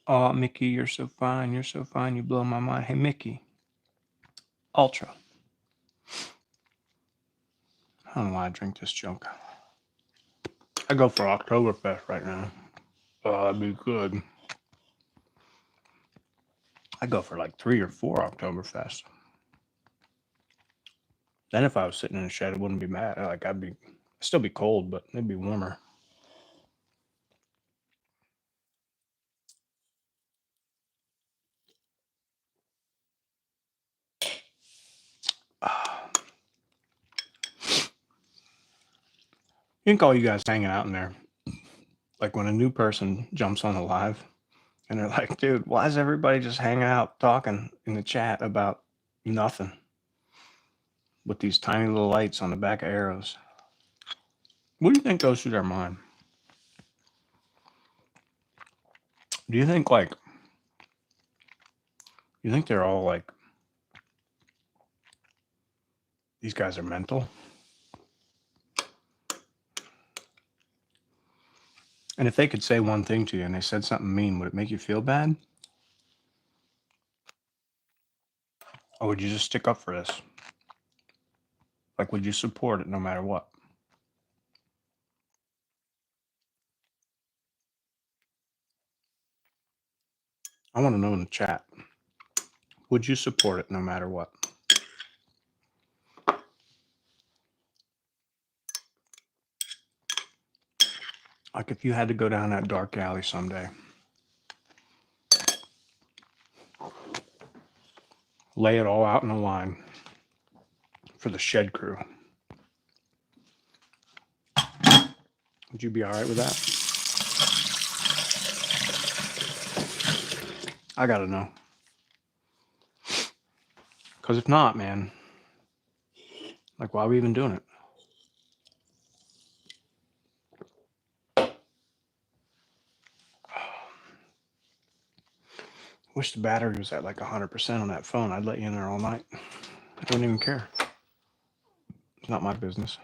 [SPEAKER 1] Oh, Mickey, you're so fine. You're so fine. You blow my mind. Hey, Mickey. Ultra. I don't know why I drink this junk. I go for Oktoberfest right now. Oh, that'd be good. I go for like 3 or 4 Oktoberfest. Then if I was sitting in a shed, it wouldn't be mad. Like I'd still be cold, but it'd be warmer. I think all you guys hanging out in there, like when a new person jumps on the live and they're like, dude, why is everybody just hanging out talking in the chat about nothing with these tiny little lights on the back of arrows? What do you think goes through their mind? Do you think they're all like, these guys are mental? And if they could say one thing to you and they said something mean, would it make you feel bad? Or would you just stick up for this? Like, would you support it no matter what? I want to know in the chat. Would you support it no matter what? Like if you had to go down that dark alley someday, lay it all out in a line for the shed crew. Would you be all right with that? I gotta know. Because if not, man, like, why are we even doing it? Wish the battery was at like 100% on that phone. I'd let you in there all night. I wouldn't even care. It's not my business.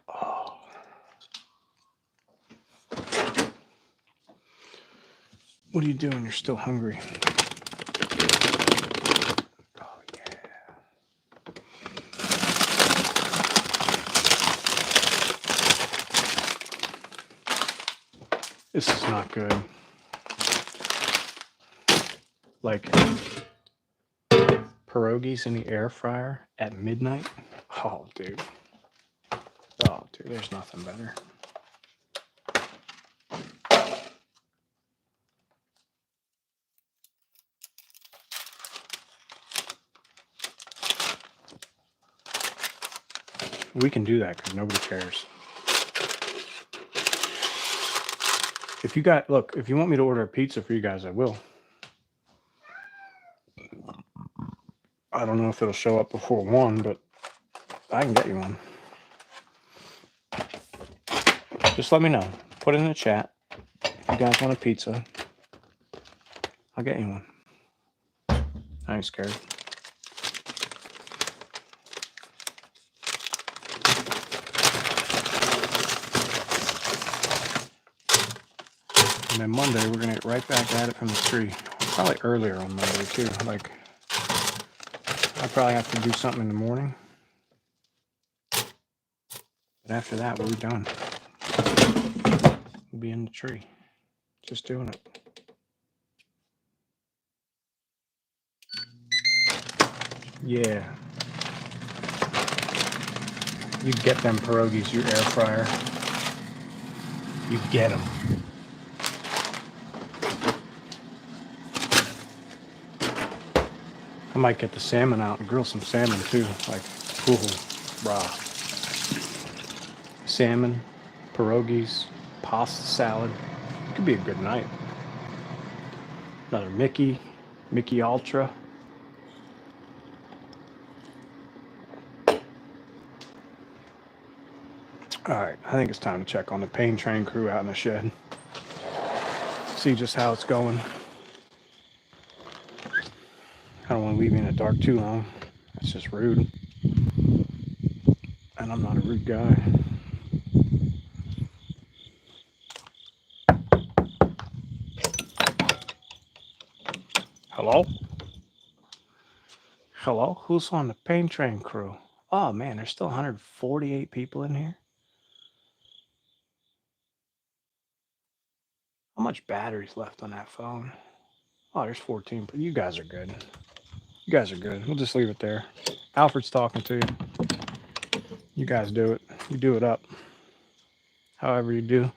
[SPEAKER 1] Oh. What are you doing? You're still hungry. Oh, yeah. This is not good. Like pierogies in the air fryer at midnight. Oh, dude. Oh, dude, there's nothing better. We can do that because nobody cares. If you want me to order a pizza for you guys, I will. I don't know if it'll show up before 1, but I can get you one. Just let me know. Put it in the chat. If you guys want a pizza, I'll get you one. I ain't scared. And then Monday, we're going to get right back at it from the tree. Probably earlier on Monday, too. Like, I probably have to do something in the morning. But after that, we'll be done. We'll be in the tree. Just doing it. Yeah. You get them pierogies, your air fryer. You get them. I might get the salmon out and grill some salmon too. Like, raw. Salmon, pierogies, pasta salad. It could be a good night. Another Mickey Ultra. All right, I think it's time to check on the pain train crew out in the shed. See just how it's going. I don't want to leave you in the dark too long. That's just rude. And I'm not a rude guy. Hello? Hello? Who's on the pain train crew? Oh man, there's still 148 people in here. How much battery's left on that phone? Oh, there's 14. But you guys are good. You guys are good. We'll just leave it there. Alfred's talking to you. You guys do it. You do it up. However you do.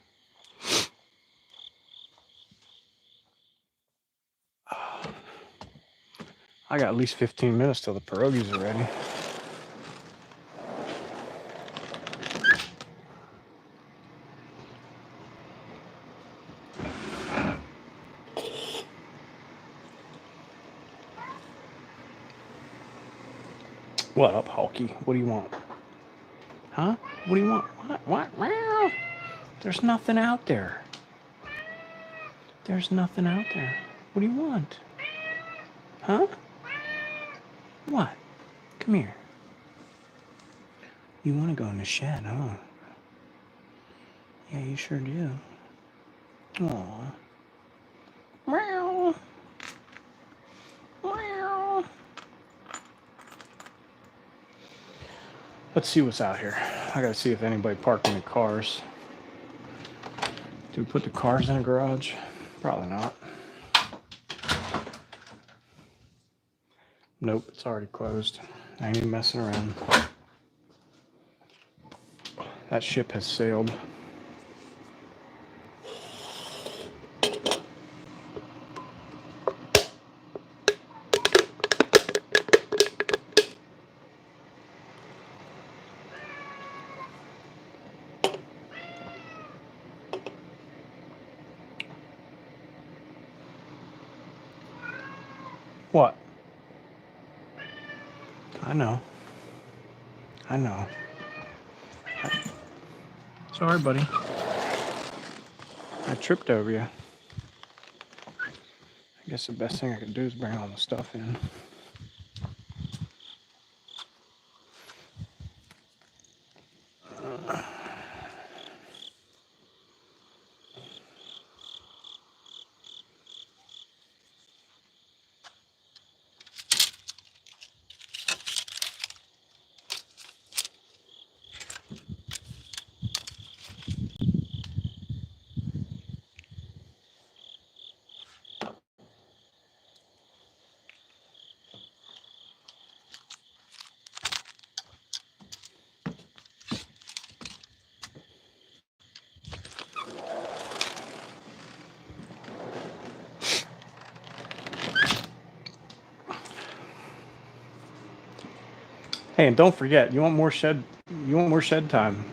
[SPEAKER 1] I got at least 15 minutes till the pierogies are ready. What up, Hulky? What do you want? Huh? What do you want? What? Meow. There's nothing out there. There's nothing out there. What do you want? Huh? What? Come here. You want to go in the shed, huh? Yeah, you sure do. Aw. Meow. Meow. Let's see what's out here. I gotta see if anybody parked any cars. Do we put the cars in a garage? Probably not. Nope, it's already closed. I ain't even messing around. That ship has sailed. What? I know. I know. Sorry, buddy. I tripped over you. I guess the best thing I could do is bring all the stuff in. Hey, and don't forget, you want more shed time.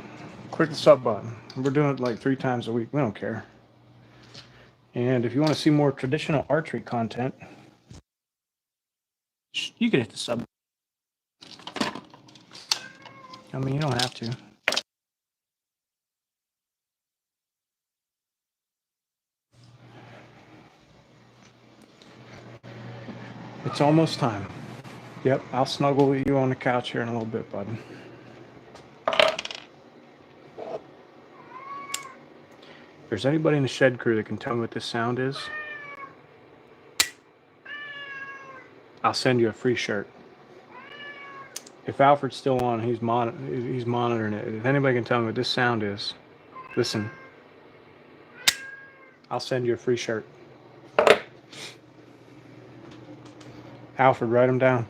[SPEAKER 1] Click the sub button. We're doing it like 3 times a week. We don't care. And if you want to see more traditional archery content, you can hit the sub. I mean, you don't have to. It's almost time. Yep, I'll snuggle with you on the couch here in a little bit, bud. If there's anybody in the shed crew that can tell me what this sound is, I'll send you a free shirt. If Alfred's still on, he's monitoring it. If anybody can tell me what this sound is, listen. I'll send you a free shirt. Alfred, write them down.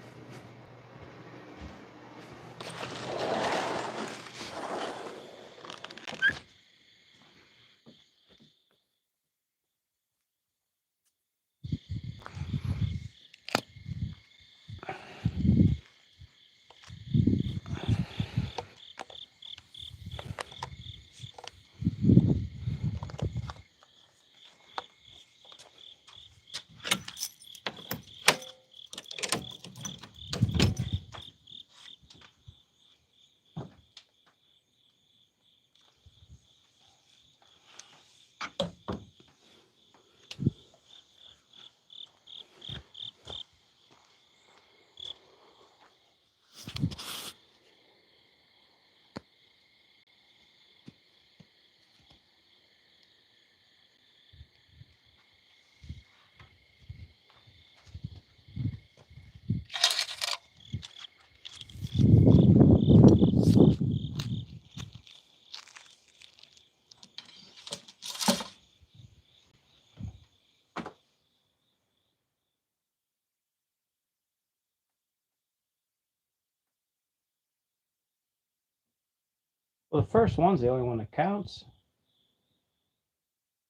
[SPEAKER 1] Well, the first one's the only one that counts.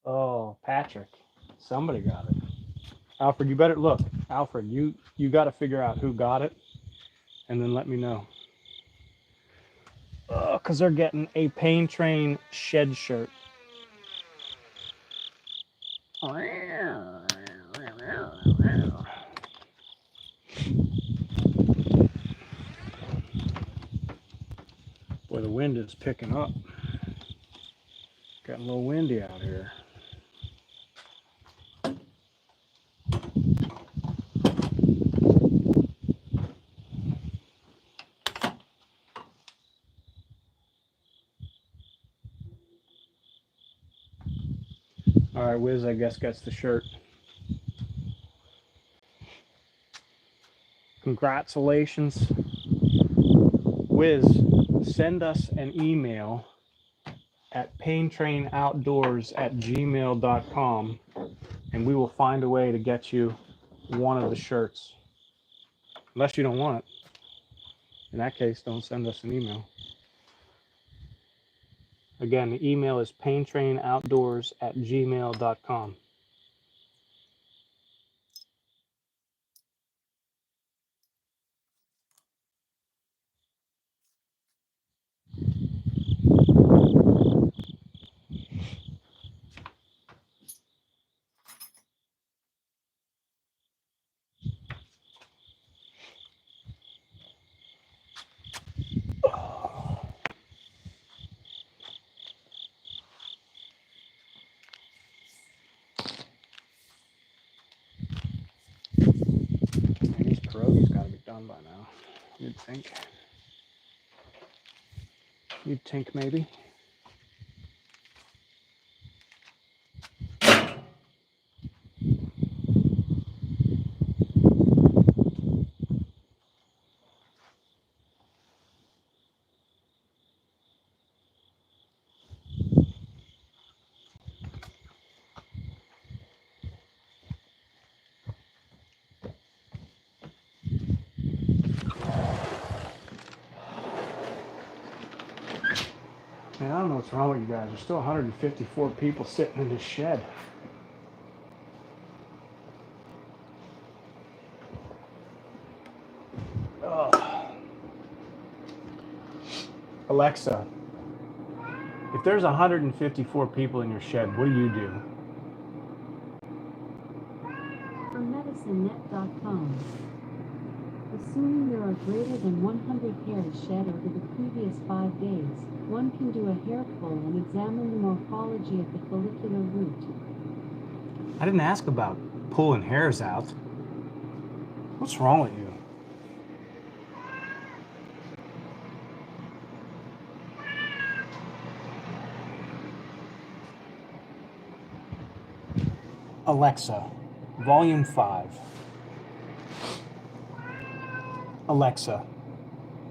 [SPEAKER 1] Oh, Patrick. Somebody got it. Alfred, you better look. Alfred, you got to figure out who got it, and then let me know. Because they're getting a Pain Train shed shirt. Boy, the wind is picking up. Getting a little windy out here. All right, Wiz, I guess gets the shirt. Congratulations. Wiz, send us an email at paintrainoutdoors@gmail.com and we will find a way to get you one of the shirts. Unless you don't want it. In that case, don't send us an email. Again, the email is paintrainoutdoors@gmail.com. Man, these pierogies got to be done by now. You'd think. You'd think maybe. Man, I don't know what's wrong with you guys. There's still 154 people sitting in this shed. Ugh. Alexa, if there's 154 people in your shed, what do you do?
[SPEAKER 4] For medicinenet.com, assuming there are greater than 100 hairs shed over the previous 5 days, one can do a hair pull and examine the morphology of the follicular root.
[SPEAKER 1] I didn't ask about pulling hairs out. What's wrong with you? Alexa, volume 5. Alexa,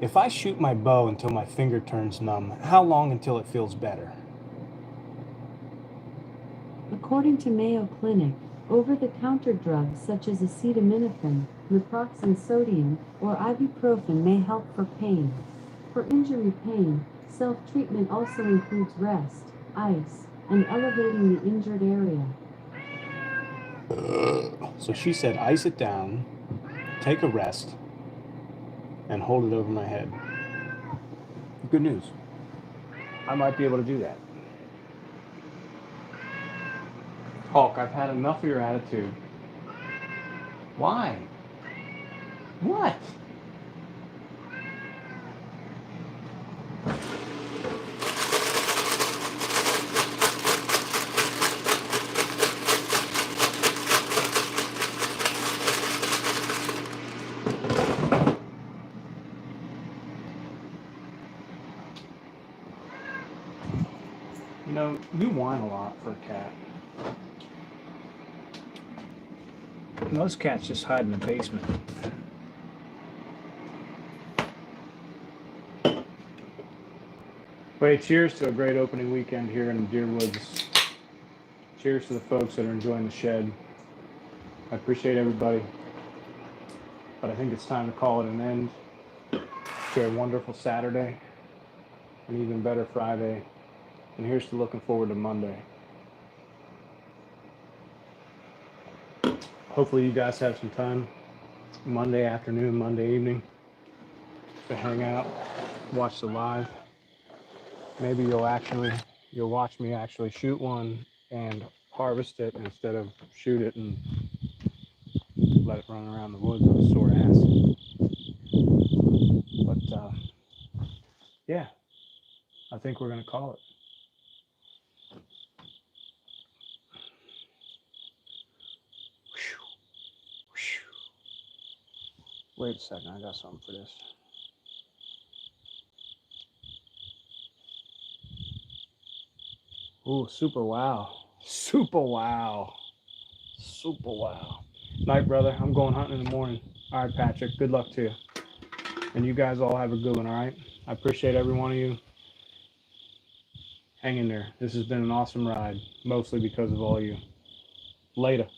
[SPEAKER 1] if I shoot my bow until my finger turns numb, how long until it feels better?
[SPEAKER 4] According to Mayo Clinic, over-the-counter drugs such as acetaminophen, naproxen sodium, or ibuprofen may help for pain. For injury pain, self-treatment also includes rest, ice, and elevating the injured area.
[SPEAKER 1] So she said ice it down, take a rest, and hold it over my head. Good news. I might be able to do that. Hulk, I've had enough of your attitude. Why? What? You know, you whine a lot for a cat. Most cats just hide in the basement. Wait, cheers to a great opening weekend here in the Deer Woods. Cheers to the folks that are enjoying the shed. I appreciate everybody. But I think it's time to call it an end to a wonderful Saturday, an even better Friday, and here's to looking forward to Monday. Hopefully you guys have some time Monday afternoon, Monday evening to hang out, watch the live. Maybe you'll watch me actually shoot one and harvest it instead of shoot it and let it run around the woods with a sore ass. But yeah, I think we're going to call it. Wait a second, I got something for this. Ooh, super wow. Super wow. Super wow. Night, brother. I'm going hunting in the morning. All right, Patrick. Good luck to you. And you guys all have a good one, all right? I appreciate every one of you. Hang in there. This has been an awesome ride, mostly because of all you. Later.